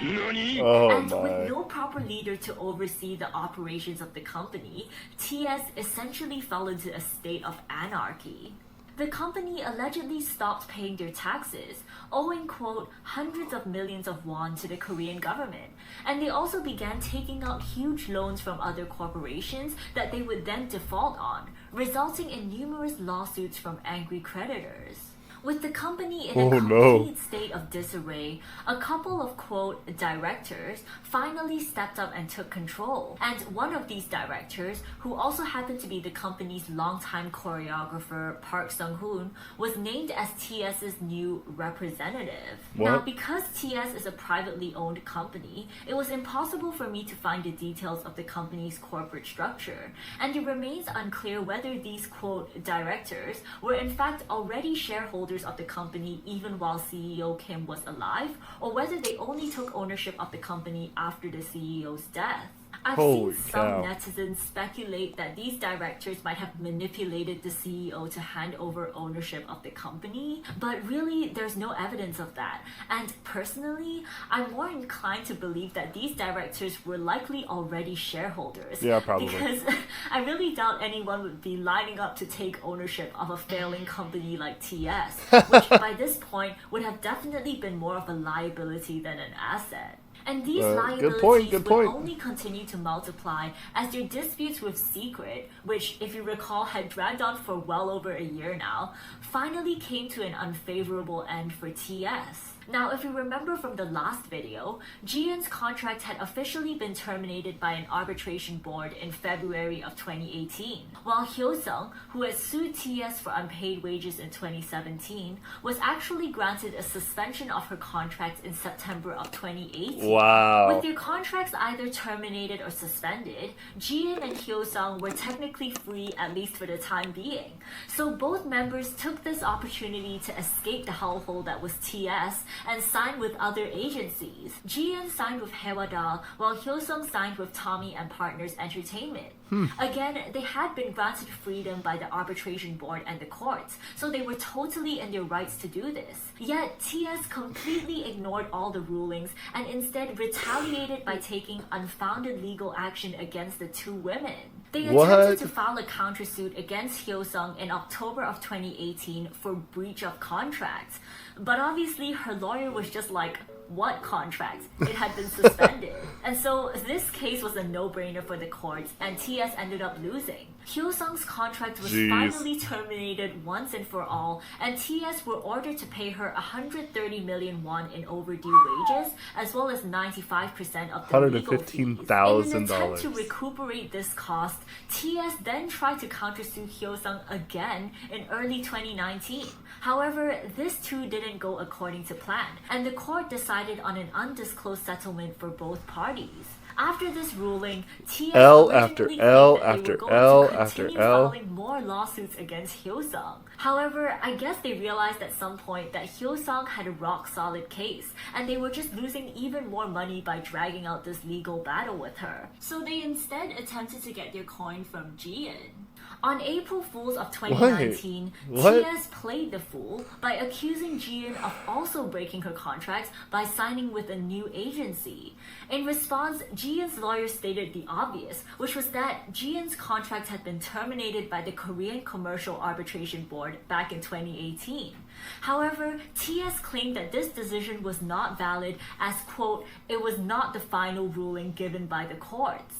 Oh And my. with no proper leader to oversee the operations of the company, TS essentially fell into a state of anarchy. The company allegedly stopped paying their taxes, owing, quote, hundreds of millions of won to the Korean government. And they also began taking out huge loans from other corporations that they would then default on, resulting in numerous lawsuits from angry creditors. With the company in a complete state of disarray, a couple of, quote, directors finally stepped up and took control. And one of these directors, who also happened to be the company's longtime choreographer, Park Sung-hoon, was named as TS's new representative. Now, because TS is a privately owned company, it was impossible for me to find the details of the company's corporate structure. And it remains unclear whether these, quote, directors were in fact already shareholders of the company even while CEO Kim was alive, or whether they only took ownership of the company after the CEO's death. I've Holy seen cow. some netizens speculate that these directors might have manipulated the CEO to hand over ownership of the company, but really there's no evidence of that. And personally, I'm more inclined to believe that these directors were likely already shareholders. Yeah, probably. Because I really doubt anyone would be lining up to take ownership of a failing company like TS, which by this point would have definitely been more of a liability than an asset. And these liabilities good would point. only continue to multiply as their disputes with Secret, which, if you recall, had dragged on for well over a year now, finally came to an unfavorable end for TS. Now, if you remember from the last video, Jiyeon's contract had officially been terminated by an arbitration board in February of 2018, while Hyo-sung, who had sued TS for unpaid wages in 2017, was actually granted a suspension of her contract in September of 2018. Wow. With their contracts either terminated or suspended, Jiyeon and Hyo-sung were technically free, at least for the time being. So both members took this opportunity to escape the hellhole that was TS and signed with other agencies. Jiyeon signed with Haewada, while Hyo-sung signed with Tommy and Partners Entertainment. Again, they had been granted freedom by the arbitration board and the courts, so they were totally in their rights to do this. Yet, TS completely ignored all the rulings and instead retaliated by taking unfounded legal action against the two women. They attempted to file a countersuit against Hyo-sung in October of 2018 for breach of contract. But obviously, her lawyer was just like, what contract? It had been suspended. And so this case was a no-brainer for the courts, and TS ended up losing. Hyo-sung's contract was finally terminated once and for all, and TS were ordered to pay her 130 million won in overdue wages, as well as 95% of the legal fees. $115,000. In an attempt to recuperate this cost, TS then tried to countersue Hyo-sung again in early 2019. However, this too didn't go according to plan, and the court decided decided on an undisclosed settlement for both parties. After this ruling, TS L originally after claimed L that they after were going L to after continue L. filing more lawsuits against Hyosung. However, I guess they realized at some point that Hyosung had a rock-solid case, and they were just losing even more money by dragging out this legal battle with her. So they instead attempted to get their coin from Jian. On April Fools of 2019, What? TS played the fool by accusing Jian of also breaking her contract by signing with a new agency. In response, Jian's lawyer stated the obvious, which was that Jian's contract had been terminated by the Korean Commercial Arbitration Board back in 2018. However, TS claimed that this decision was not valid as, quote, it was not the final ruling given by the courts.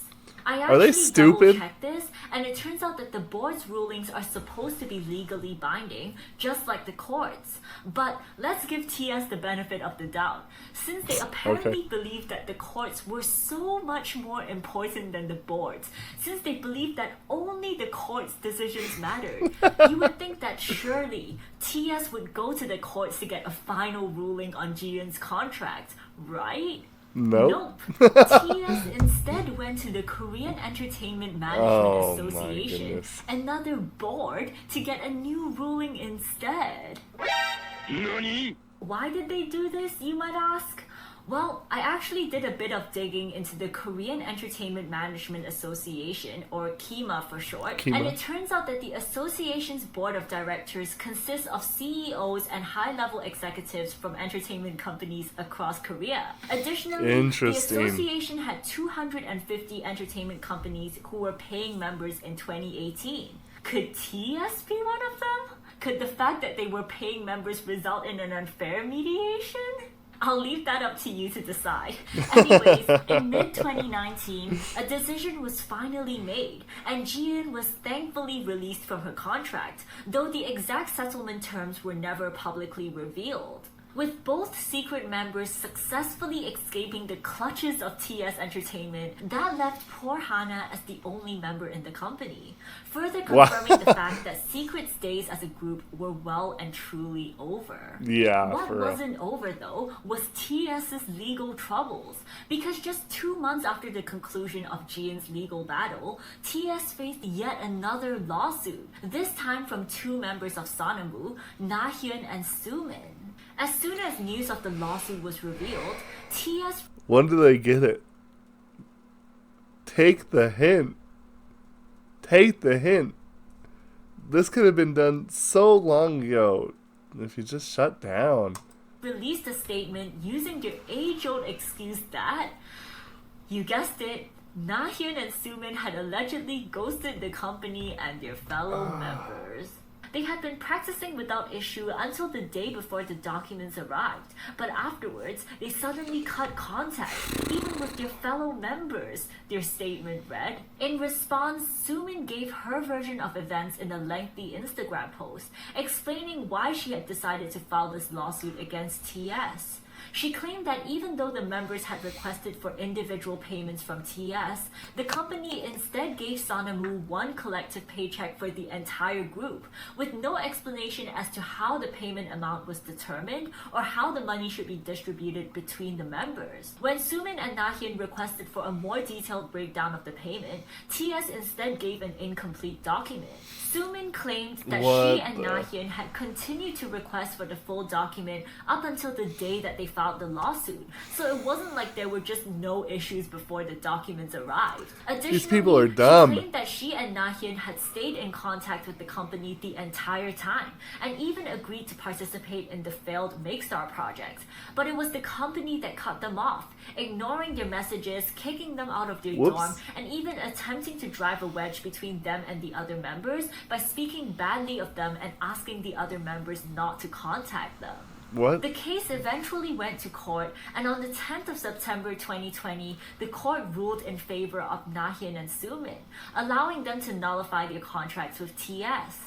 I Are they actually stupid? double-checked this, and it turns out that the board's rulings are supposed to be legally binding, just like the courts. But let's give TS the benefit of the doubt, since they apparently believed that the courts were so much more important than the boards, since they believed that only the courts' decisions mattered. You would think that surely TS would go to the courts to get a final ruling on Jian's contract, right? Nope. TS instead went to the Korean Entertainment Management Oh, my Association, goodness. another board, to get a new ruling instead. Why did they do this, you might ask? Well, I actually did a bit of digging into the Korean Entertainment Management Association, or KEMA for short, KEMA. and it turns out that the association's board of directors consists of CEOs and high-level executives from entertainment companies across Korea. Additionally, Interesting. the association had 250 entertainment companies who were paying members in 2018. Could TS be one of them? Could the fact that they were paying members result in an unfair mediation? I'll leave that up to you to decide. Anyways, in mid-2019, a decision was finally made, and Jian was thankfully released from her contract, though the exact settlement terms were never publicly revealed. With both secret members successfully escaping the clutches of TS Entertainment, that left poor Hana as the only member in the company, further confirming the fact that Secret's days as a group were well and truly over. Yeah, What for real. wasn't over, though, was TS's legal troubles, because just 2 months after the conclusion of Jian's legal battle, TS faced yet another lawsuit, this time from 2 members of Sonamu, Na-hyun and Sumin. As soon as news of the lawsuit was revealed, TS When do they get it? Take the hint. Take the hint. This could have been done so long ago if you just shut down. released a statement using their age-old excuse that, you guessed it, Na-hyun and Sumin had allegedly ghosted the company and their fellow members. They had been practicing without issue until the day before the documents arrived, but afterwards, they suddenly cut contact, even with their fellow members, their statement read. In response, Sumin gave her version of events in a lengthy Instagram post, explaining why she had decided to file this lawsuit against TS. She claimed that even though the members had requested for individual payments from TS, the company instead gave Sonamu one collective paycheck for the entire group, with no explanation as to how the payment amount was determined or how the money should be distributed between the members. When Sumin and Na-hyun requested for a more detailed breakdown of the payment, TS instead gave an incomplete document. Sumin claimed that she and Na-hyun had continued to request for the full document up until the day that they filed the lawsuit, so it wasn't like there were just no issues before the documents arrived. Additionally, These people are dumb. She claimed that she and Na-hyun had stayed in contact with the company the entire time, and even agreed to participate in the failed Makestar project. But it was the company that cut them off, ignoring their messages, kicking them out of their dorm, and even attempting to drive a wedge between them and the other members by speaking badly of them and asking the other members not to contact them. What? The case eventually went to court, and on the 10th of September 2020, the court ruled in favor of Na-hyun and Sumin, allowing them to nullify their contracts with TS.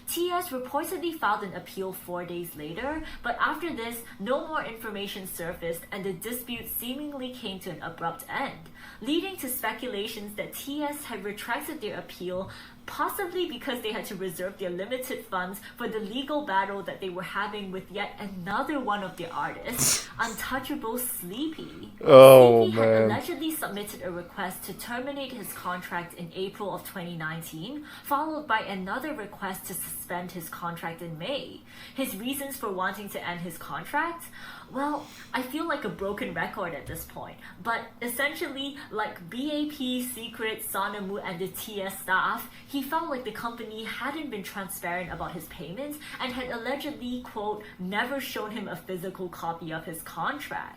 TS reportedly filed an appeal 4 days later, but after this, no more information surfaced and the dispute seemingly came to an abrupt end, leading to speculations that TS had retracted their appeal, possibly because they had to reserve their limited funds for the legal battle that they were having with yet another one of their artists, untouchable Sleepy. Oh, Sleepy had man. allegedly submitted a request to terminate his contract in April of 2019, followed by another request to suspend his contract in May. His reasons for wanting to end his contract? Well, I feel like a broken record at this point, but essentially, like BAP, Secret, Sonamu, and the TS staff, he felt like the company hadn't been transparent about his payments and had allegedly, quote, never shown him a physical copy of his contract.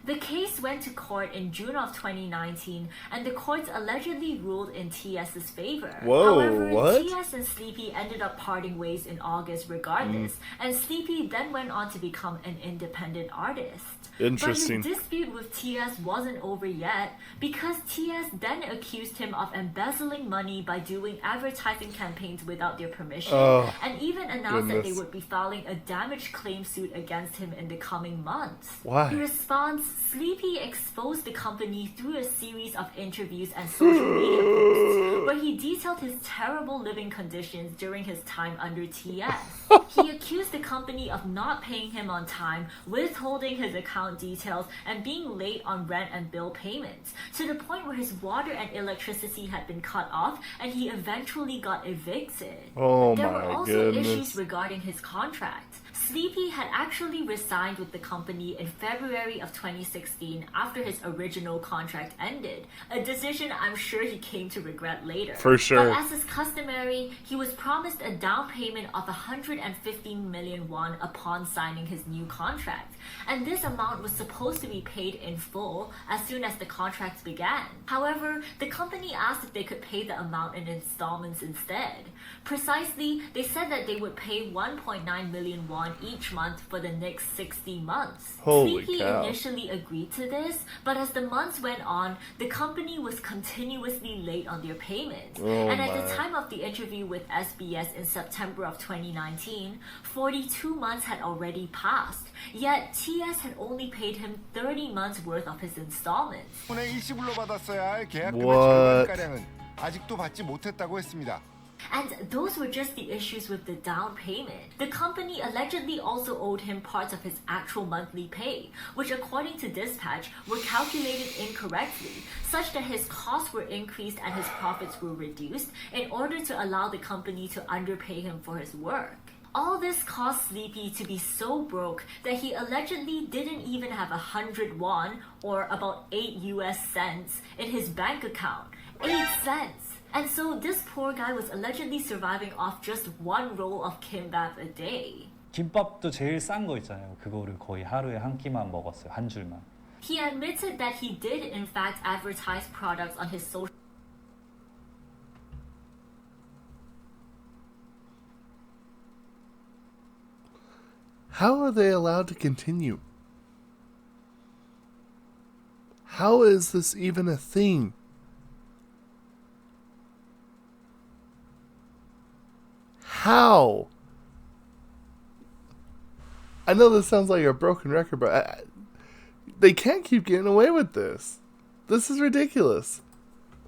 The case went to court in June of 2019, and the courts allegedly ruled in TS's favor. Whoa, However, what? TS and Sleepy ended up parting ways in August regardless, and Sleepy then went on to become an independent artist. Interesting. But his dispute with TS wasn't over yet, because TS then accused him of embezzling money by doing advertising campaigns without their permission, Oh, and even announced that they goodness. would be filing a damage claim suit against him in the coming months. Why? In response, Sleepy exposed the company through a series of interviews and social media posts where he detailed his terrible living conditions during his time under TS. He accused the company of not paying him on time, withholding his account details, and being late on rent and bill payments, to the point where his water and electricity had been cut off and he eventually got evicted. Oh There were my also goodness. issues regarding his contract. Sleepy had actually resigned with the company in February of 2016 after his original contract ended, a decision I'm sure he came to regret later. For sure. But as is customary, he was promised a down payment of 115 million won upon signing his new contract, and this amount was supposed to be paid in full as soon as the contract began. However, the company asked if they could pay the amount in installments instead. Precisely, they said that they would pay 1.9 million won each month for the next 60 months. Holy Sleepy cow. initially agreed to this, but as the months went on, the company was continuously late on their payments. Oh And at my. the time of the interview with SBS in September of 2019, 42 months had already passed. Yet TS had only paid him 30 months worth of his installments. 분의 일시불로 받았어야 할 계약금의 What? 절반가량은 아직도 받지 못했다고 했습니다. And those were just the issues with the down payment. The company allegedly also owed him parts of his actual monthly pay, which according to Dispatch were calculated incorrectly, such that his costs were increased and his profits were reduced in order to allow the company to underpay him for his work. All this caused Sleepy to be so broke that he allegedly didn't even have 100 won, or about 8 US cents, in his bank account. 8 cents! And so this poor guy was allegedly surviving off just one roll of kimbap a day. 김밥도 제일 싼 거 있잖아요. 그거를 거의 하루에 한 끼만 먹었어요. 한 줄만. He admitted that he did in fact advertise products on his social How are they allowed to continue? How is this even a thing? How? I know this sounds like a broken record, but they can't keep getting away with this. This is ridiculous.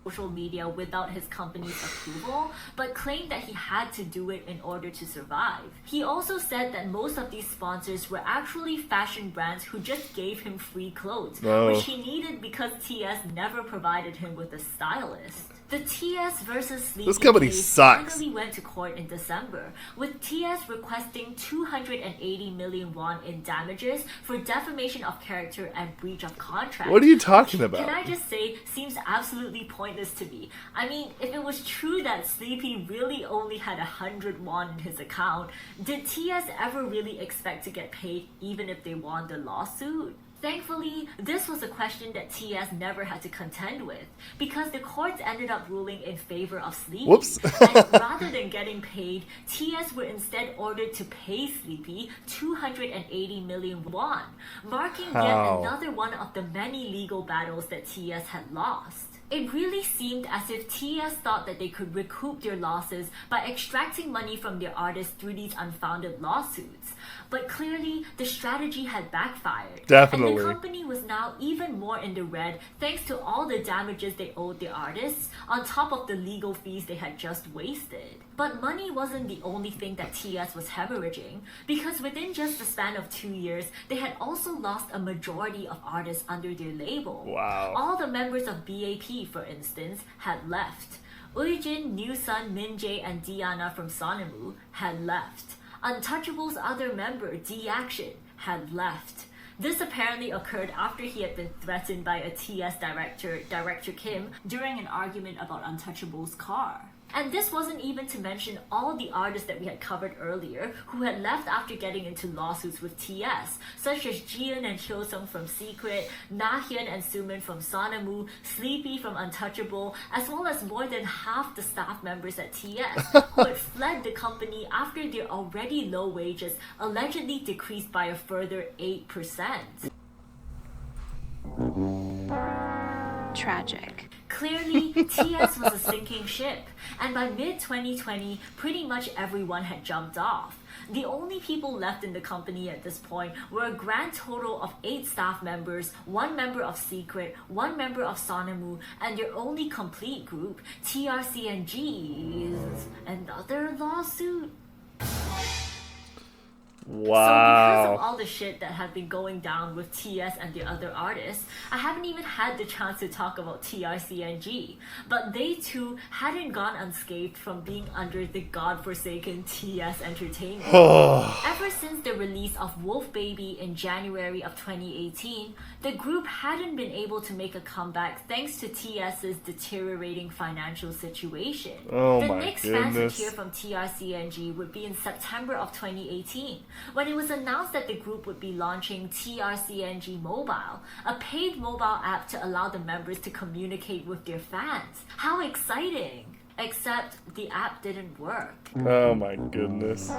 social media without his company's approval, but claimed that he had to do it in order to survive. He also said that most of these sponsors were actually fashion brands who just gave him free clothes, Oh. which he needed because TS never provided him with a stylist. The TS versus Sleepy This company case sucks. finally went to court in December, with TS requesting 280 million won in damages for defamation of character and breach of contract. What are you talking about? Can I just say, seems absolutely pointless to me. I mean, if it was true that Sleepy really only had 100 won in his account, did TS ever really expect to get paid even if they won the lawsuit? Thankfully, this was a question that TS never had to contend with, because the courts ended up ruling in favor of Sleepy. Whoops. And rather than getting paid, TS were instead ordered to pay Sleepy 280 million won, marking How? yet another one of the many legal battles that TS had lost. It really seemed as if TS thought that they could recoup their losses by extracting money from their artists through these unfounded lawsuits. But clearly, the strategy had backfired. Definitely. Totally. The company was now even more in the red thanks to all the damages they owed the artists, on top of the legal fees they had just wasted. But money wasn't the only thing that TS was hemorrhaging, because within just the span of 2 years, they had also lost a majority of artists under their label. Wow. All the members of BAP, for instance, had left. Eujin, Newsun, Minjae, and Diana from Sonemu had left. Untouchable's other member, D-Action, had left. This apparently occurred after he had been threatened by a TS director, Director Kim, during an argument about Untouchable's car. And this wasn't even to mention all the artists that we had covered earlier who had left after getting into lawsuits with TS, such as Jian and Hyosung from Secret, Nahyun and Sumin from Sonemu, Sleepy from Untouchable, as well as more than half the staff members at TS who had fled the company after their already low wages allegedly decreased by a further 8%. Tragic. Clearly, TS was a sinking ship, and by mid-2020, pretty much everyone had jumped off. The only people left in the company at this point were a grand total of 8 staff members, 1 member of Secret, 1 member of Sonemu, and their only complete group, TRCNG's another lawsuit. Wow. So because of all the shit that had been going down with TS and the other artists, I haven't even had the chance to talk about TRCNG. But they too hadn't gone unscathed from being under the godforsaken TS Entertainment. Ever since the release of Wolf Baby in January of 2018, the group hadn't been able to make a comeback thanks to TS's deteriorating financial situation. Oh the my next fans would goodness. hear from TRCNG would be in September of 2018, when it was announced that the group would be launching TRCNG Mobile, a paid mobile app to allow the members to communicate with their fans. How exciting! Except the app didn't work. Oh my goodness.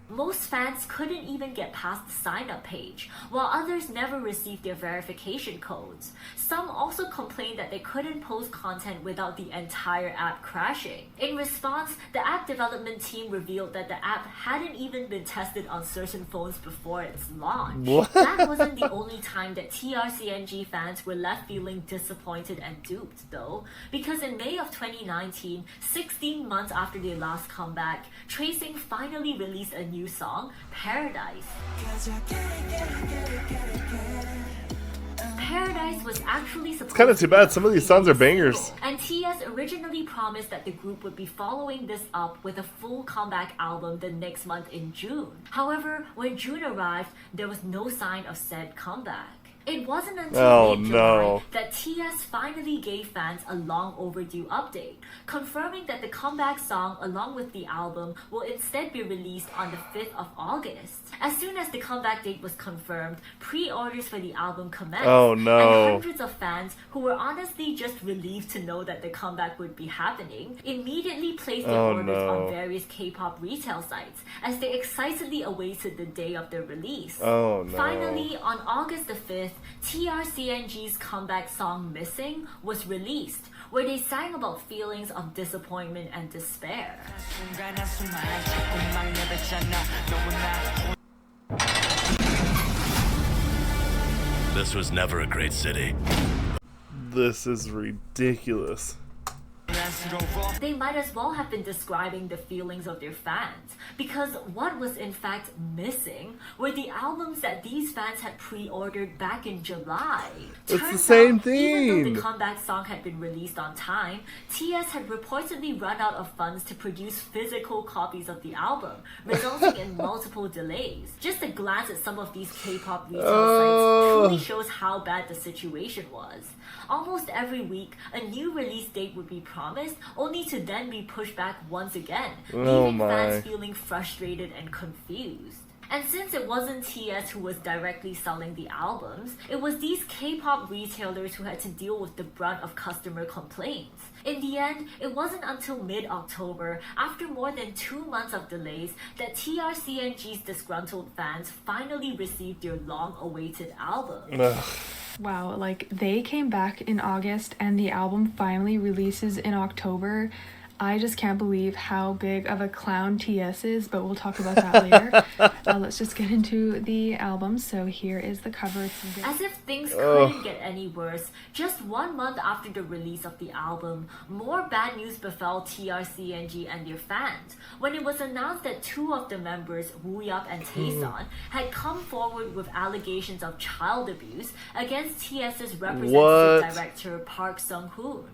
Most fans couldn't even get past the sign-up page, while others never received their verification codes. Some also complained that they couldn't post content without the entire app crashing. In response, the app development team revealed that the app hadn't even been tested on certain phones before its launch. What? That wasn't the only time that TRCNG fans were left feeling disappointed and duped, though, because in May of 2019, 16 months after their last comeback, Tracing finally released a new song, Paradise. Paradise was actually supposed It's kind of too bad. Some of these songs are bangers. and TS originally promised that the group would be following this up with a full comeback album the next month in June. However, when June arrived, there was no sign of said comeback. It wasn't until mid-July no. that TS finally gave fans a long overdue update, confirming that the comeback song along with the album will instead be released on the 5th of August. As soon as the comeback date was confirmed, pre-orders for the album commenced, Oh, no. and hundreds of fans who were honestly just relieved to know that the comeback would be happening immediately placed their Oh, orders no. on various K-pop retail sites as they excitedly awaited the day of their release. Oh, no. Finally, on August the 5th, TRCNG's comeback song Missing was released, where they sang about feelings of disappointment and despair. This was never a great city. This is ridiculous. They might as well have been describing the feelings of their fans, because what was in fact missing were the albums that these fans had pre-ordered back in July. It's Turns the same out, even though thing. the comeback song had been released on time, TS had reportedly run out of funds to produce physical copies of the album, resulting in multiple delays. Just a glance at some of these K-pop retail sites truly shows how bad the situation was. Almost every week, a new release date would be promised, only to then be pushed back once again, Oh leaving my. fans feeling frustrated and confused. And since it wasn't TS who was directly selling the albums, it was these K-pop retailers who had to deal with the brunt of customer complaints. In the end, it wasn't until mid-October, after more than 2 months of delays, that TRCNG's disgruntled fans finally received their long-awaited album. Ugh. Wow, like they came back in August and the album finally releases in October. I just can't believe how big of a clown TS is, but we'll talk about that later. Let's just get into the album. So here is the cover. As if things couldn't get any worse, just 1 month after the release of the album, more bad news befell TRCNG and their fans when it was announced that 2 of the members, Wooyup and Taeson, had come forward with allegations of child abuse against TS's representative director Park Sung-hoon.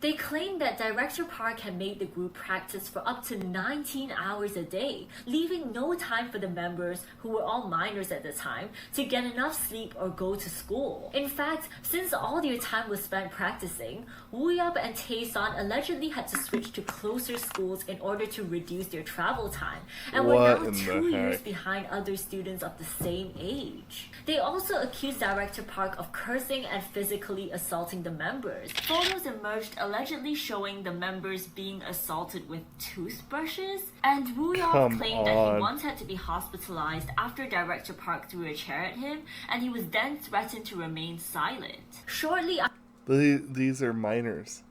They claimed that Director Park had made the group practice for up to 19 hours a day, leaving no time for the members, who were all minors at the time, to get enough sleep or go to school. In fact, since all their time was spent practicing, Wooyup and Taeson allegedly had to switch to closer schools in order to reduce their travel time, and were now 2 years behind other students of the same age. They also accused Director Park of cursing and physically assaulting the members. Photos emerged allegedly showing the members being assaulted with toothbrushes, and Wooyup claimed that he once had to be hospitalized after Director Park threw a chair at him, and he was then threatened to remain silent. Shortly after these are minors.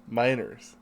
Minors.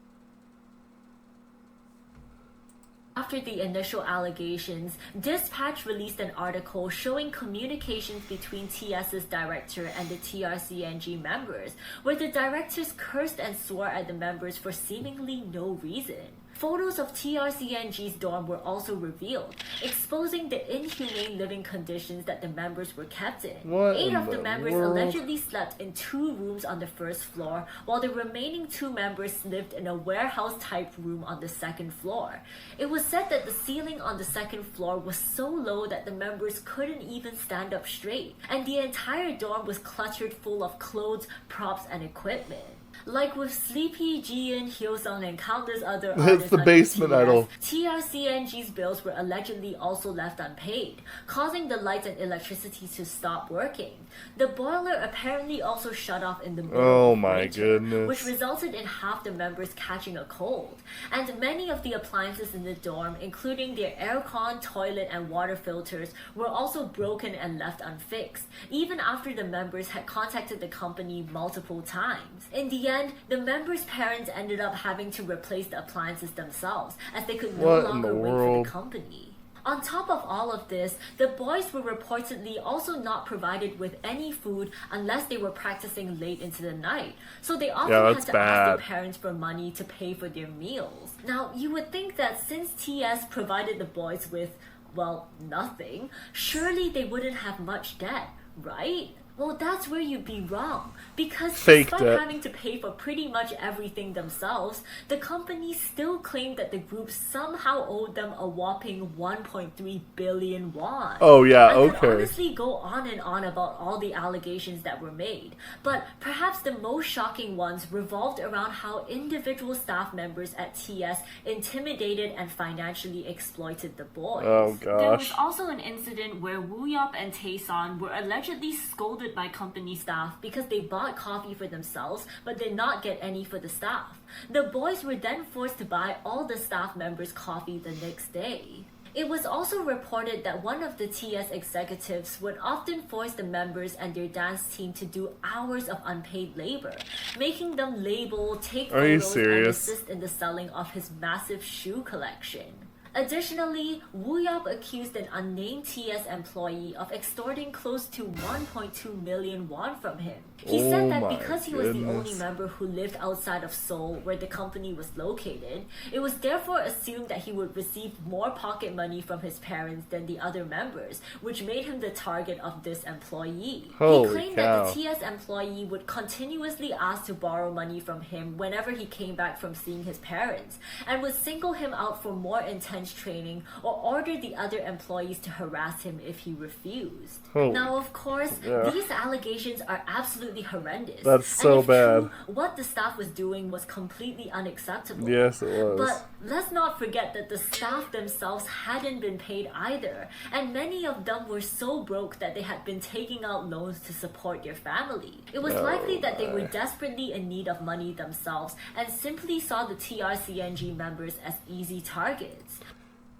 After the initial allegations, Dispatch released an article showing communications between TS's director and the TRCNG members, where the directors cursed and swore at the members for seemingly no reason. Photos of TRCNG's dorm were also revealed, exposing the inhumane living conditions that the members were kept in. 8 of the members allegedly slept in 2 rooms on the first floor, while the remaining 2 members lived in a warehouse-type room on the second floor. It was said that the ceiling on the second floor was so low that the members couldn't even stand up straight, and the entire dorm was cluttered full of clothes, props, and equipment. Like with Sleepy, Jian, Hyosung, and countless other artists, the basement idol. TRCNG's bills were allegedly also left unpaid, causing the lights and electricity to stop working. The boiler apparently also shut off in the middle of winter, which resulted in half the members catching a cold. And many of the appliances in the dorm, including their aircon, toilet, and water filters, were also broken and left unfixed, even after the members had contacted the company multiple times. In the end, the members' parents ended up having to replace the appliances themselves, as they could no longer wait for the company. On top of all of this, the boys were reportedly also not provided with any food unless they were practicing late into the night, so they often had to ask their parents for money to pay for their meals. Now, you would think that since TS provided the boys with, well, nothing, surely they wouldn't have much debt, right? Well, that's where you'd be wrong, because despite having to pay for pretty much everything themselves, the company still claimed that the group somehow owed them a whopping 1.3 billion won. Oh yeah, I could honestly go on and on about all the allegations that were made, but perhaps the most shocking ones revolved around how individual staff members at TS intimidated and financially exploited the boys. Oh gosh. There was also an incident where Wooyup and Taeson were allegedly scolded by company staff because they bought coffee for themselves but did not get any for the staff. The boys were then forced to buy all the staff members coffee the next day. It was also reported that one of the TS executives would often force the members and their dance team to do hours of unpaid labor, making them label, take photos, and assist in the selling of his massive shoe collection. Additionally, Wooyup accused an unnamed TS employee of extorting close to 1.2 million won from him. He said that because he was the only member who lived outside of Seoul, where the company was located, it was therefore assumed that he would receive more pocket money from his parents than the other members, which made him the target of this employee. He claimed that the TS employee would continuously ask to borrow money from him whenever he came back from seeing his parents, and would single him out for more intense training or order the other employees to harass him if he refused. Now, of course, these allegations are absolutely horrendous. That's so bad. True, what the staff was doing was completely unacceptable. Yes, it was. But let's not forget that the staff themselves hadn't been paid either, and many of them were so broke that they had been taking out loans to support their family. It was likely that they were desperately in need of money themselves and simply saw the TRCNG members as easy targets.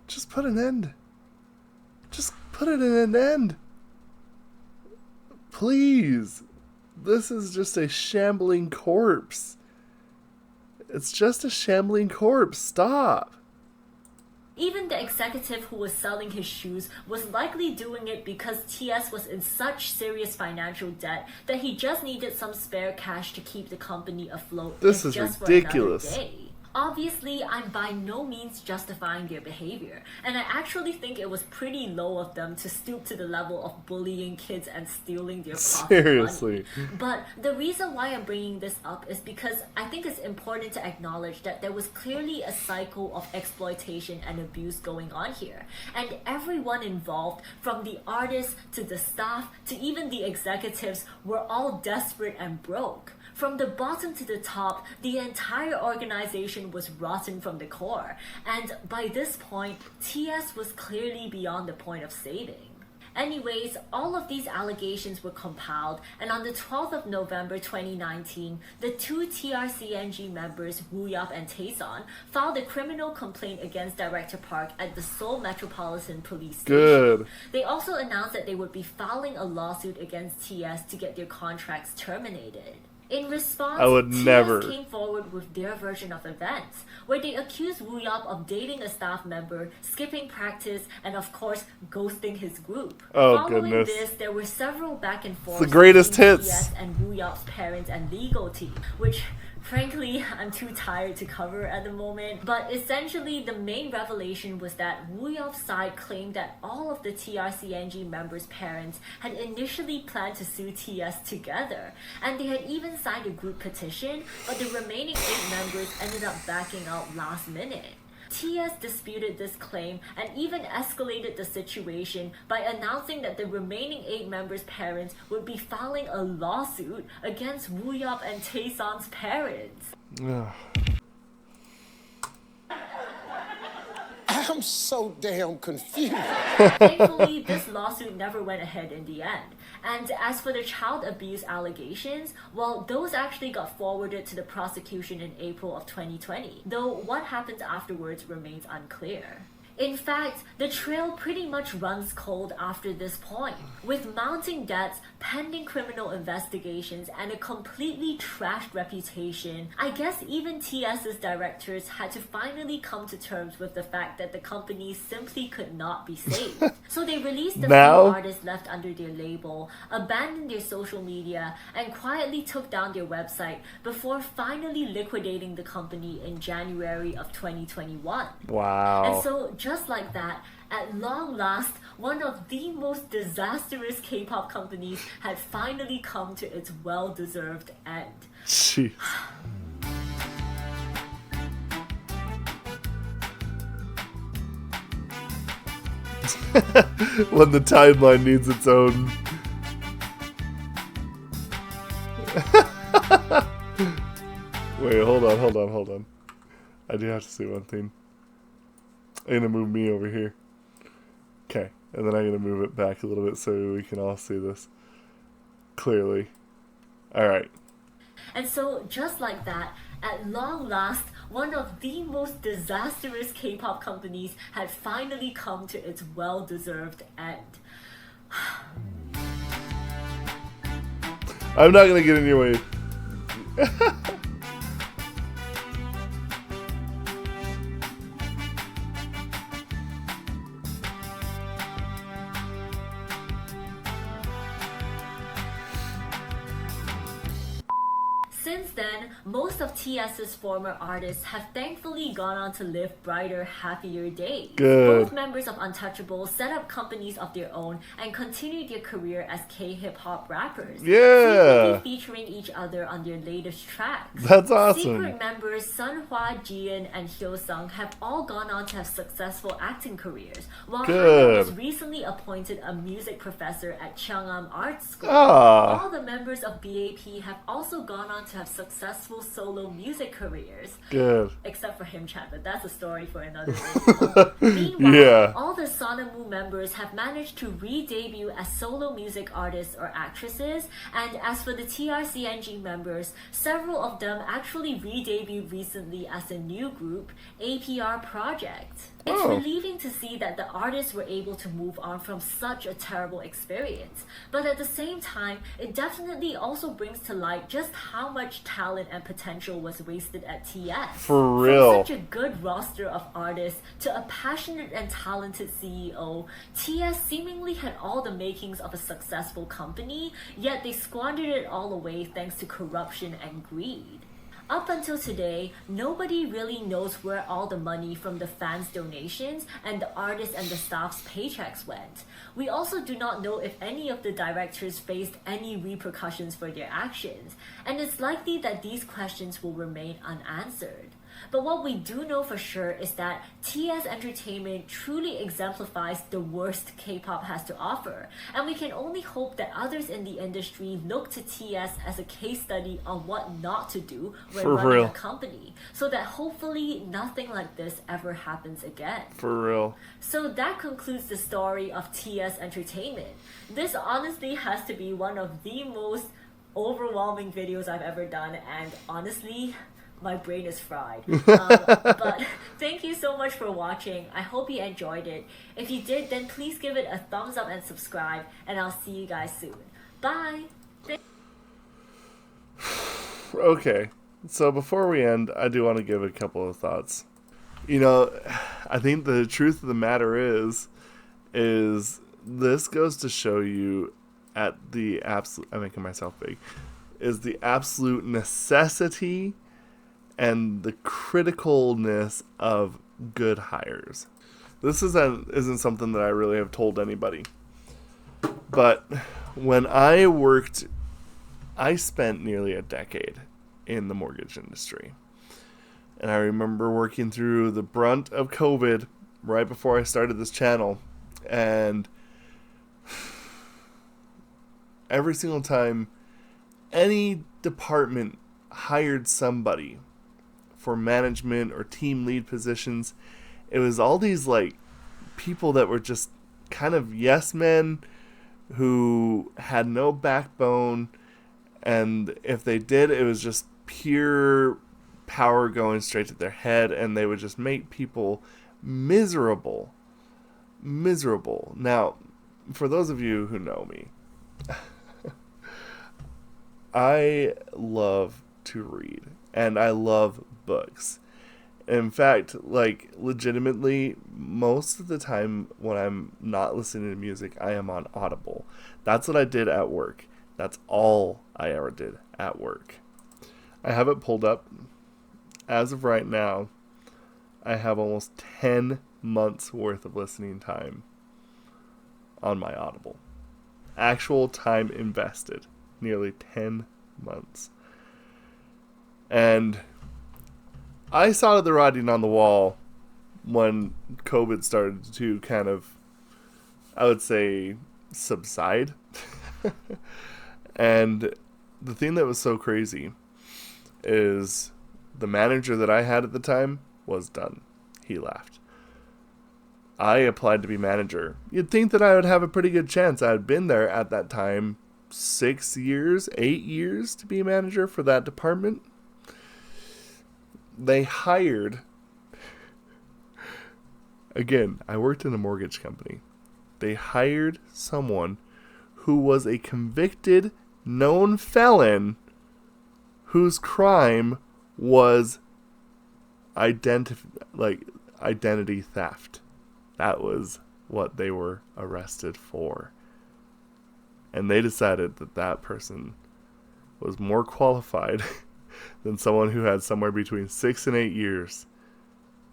Just put an end. Just put it in an end. Please. This is just a shambling corpse. It's just a shambling corpse. Stop. Even the executive who was selling his shoes was likely doing it because TS was in such serious financial debt that he just needed some spare cash to keep the company afloat. This is just ridiculous. For another day. Obviously, I'm by no means justifying their behavior, and I actually think it was pretty low of them to stoop to the level of bullying kids and stealing their pocket Seriously. money. But the reason why I'm bringing this up is because I think it's important to acknowledge that there was clearly a cycle of exploitation and abuse going on here, and everyone involved, from the artists to the staff to even the executives, were all desperate and broke. From the bottom to the top, the entire organization was rotten from the core, and by this point, TS was clearly beyond the point of saving. Anyways, all of these allegations were compiled, and on the 12th of November 2019, the two TRCNG members, Wooyop and Taeson, filed a criminal complaint against Director Park at the Seoul Metropolitan Police Station. Good. They also announced that they would be filing a lawsuit against TS to get their contracts terminated. In response, I would TS never. came forward with their version of events, where they accused Wooyop of dating a staff member, skipping practice, and of course, ghosting his group. Oh, Following goodness. this, there were several back and forth the greatest between hits. TS and Wooyop's parents and legal team, which frankly, I'm too tired to cover at the moment. But essentially, the main revelation was that Wooyop's side claimed that all of the TRCNG members' parents had initially planned to sue TS together, and they had even signed a group petition, but the remaining 8 members ended up backing out last minute. TS disputed this claim and even escalated the situation by announcing that the remaining 8 members' parents would be filing a lawsuit against Wooyop and Taeson's parents. I'm so damn confused. Thankfully, this lawsuit never went ahead in the end. And as for the child abuse allegations, well, those actually got forwarded to the prosecution in April of 2020, though what happened afterwards remains unclear. In fact, the trail pretty much runs cold after this point, with mounting debts, pending criminal investigations, and a completely trashed reputation. I guess even TS's directors had to finally come to terms with the fact that the company simply could not be saved. So they released the few artists left under their label, abandoned their social media, and quietly took down their website before finally liquidating the company in January of 2021. Wow. And so just like that, at long last, one of the most disastrous K-pop companies had finally come to its well-deserved end. Jeez. When the timeline needs its own. Wait, hold on. I do have to say one thing. I'm gonna move me over here. Okay, and then I'm gonna move it back a little bit so we can all see this clearly. Alright. And so, just like that, at long last, one of the most disastrous K-pop companies had finally come to its well-deserved end. I'm not gonna get in your way. Since then, most of TS's former artists have thankfully gone on to live brighter, happier days. Good. Both members of Untouchable set up companies of their own and continued their career as K-hip-hop rappers. Yeah. Frequently featuring each other on their latest tracks. That's awesome. Secret members Sunhwa, Jian, and Hyosung have all gone on to have successful acting careers, while Hana was recently appointed a music professor at Cheongam Art School. All the members of BAP have also gone on to have successful solo music careers. Good. Except for Himchat, but that's a story for another video. Meanwhile, all the Sonamu members have managed to re-debut as solo music artists or actresses, and as for the TRCNG members, several of them actually re-debuted recently as a new group, APR Project. It's relieving to see that the artists were able to move on from such a terrible experience, but at the same time, it definitely also brings to light just how much much talent and potential was wasted at TS. For real. From such a good roster of artists to a passionate and talented CEO, TS seemingly had all the makings of a successful company, yet they squandered it all away thanks to corruption and greed. Up until today, nobody really knows where all the money from the fans' donations and the artists and the staff's paychecks went. We also do not know if any of the directors faced any repercussions for their actions, and it's likely that these questions will remain unanswered. But what we do know for sure is that TS Entertainment truly exemplifies the worst K-pop has to offer, and we can only hope that others in the industry look to TS as a case study on what not to do when For running real. a company, so that hopefully nothing like this ever happens again. For real. So that concludes the story of TS Entertainment. This honestly has to be one of the most overwhelming videos I've ever done, and honestly, my brain is fried. But thank you so much for watching. I hope you enjoyed it. If you did, then please give it a thumbs up and subscribe, and I'll see you guys soon. Bye! Okay, so before we end, I do want to give a couple of thoughts. You know, I think the truth of the matter is this goes to show you at the absolute, I'm making myself big, is the absolute necessity and the criticalness of good hires. This isn't something that I really have told anybody. But when I worked, I spent nearly a decade in the mortgage industry. And I remember working through the brunt of COVID right before I started this channel. And every single time any department hired somebody for management or team lead positions, it was all these like people that were just kind of yes men who had no backbone, and if they did, it was just pure power going straight to their head, and they would just make people miserable. Now, for those of you who know me, I love to read, and I love books. In fact, like, legitimately, most of the time when I'm not listening to music, I am on Audible. That's what I did at work. That's all I ever did at work. I have it pulled up. As of right now, I have almost 10 months worth of listening time on my Audible. Actual time invested. Nearly 10 months. And I saw the writing on the wall when COVID started to kind of, I would say, subside. And the thing that was so crazy is the manager that I had at the time was done. He left. I applied to be manager. You'd think that I would have a pretty good chance. I had been there at that time 8 years to be a manager for that department. They hired, again, I worked in a mortgage company. They hired someone who was a convicted, known felon whose crime was identity theft. That was what they were arrested for. And they decided that that person was more qualified than someone who had somewhere between 6 and 8 years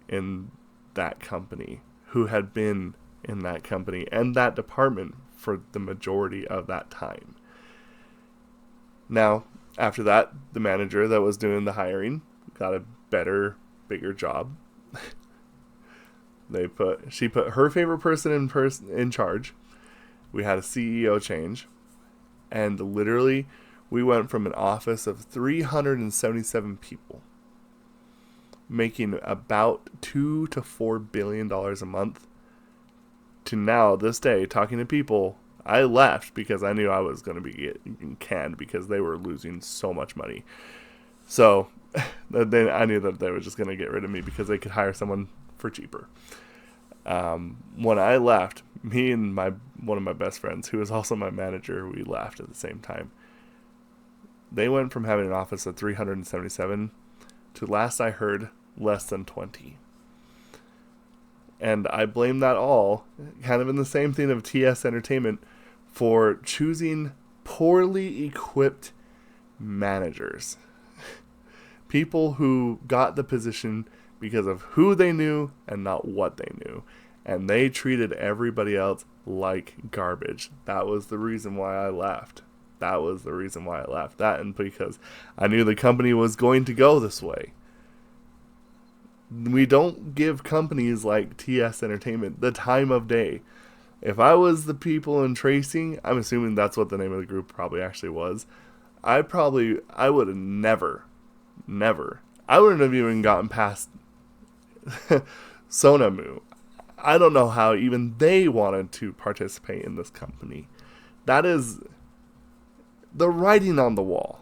in that company, who had been in that company and that department for the majority of that time. Now, after that, the manager that was doing the hiring got a better, bigger job. She put her favorite person in charge. We had a CEO change, and literally we went from an office of 377 people making about $2 to $4 billion a month to now, this day, talking to people. I left because I knew I was going to be getting canned because they were losing so much money. So then I knew that they were just going to get rid of me because they could hire someone for cheaper. When I left, me and one of my best friends, who was also my manager, we left at the same time. They went from having an office of 377 to, last I heard, less than 20. And I blame that all, kind of in the same thing of TS Entertainment, for choosing poorly equipped managers. People who got the position because of who they knew and not what they knew. And they treated everybody else like garbage. That was the reason why I left. That and because I knew the company was going to go this way. We don't give companies like TS Entertainment the time of day. If I was the people in tracing, I'm assuming that's what the name of the group probably actually was, I would have never, I wouldn't have even gotten past Sonamu. I don't know how even they wanted to participate in this company. That is the writing on the wall.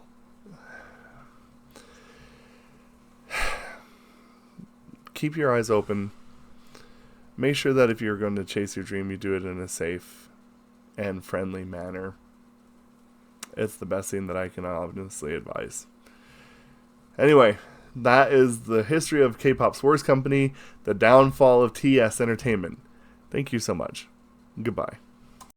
Keep your eyes open. Make sure that if you're going to chase your dream, you do it in a safe and friendly manner. It's the best thing that I can honestly advise. Anyway, that is the history of K-pop's worst company, the downfall of TS Entertainment. Thank you so much. Goodbye.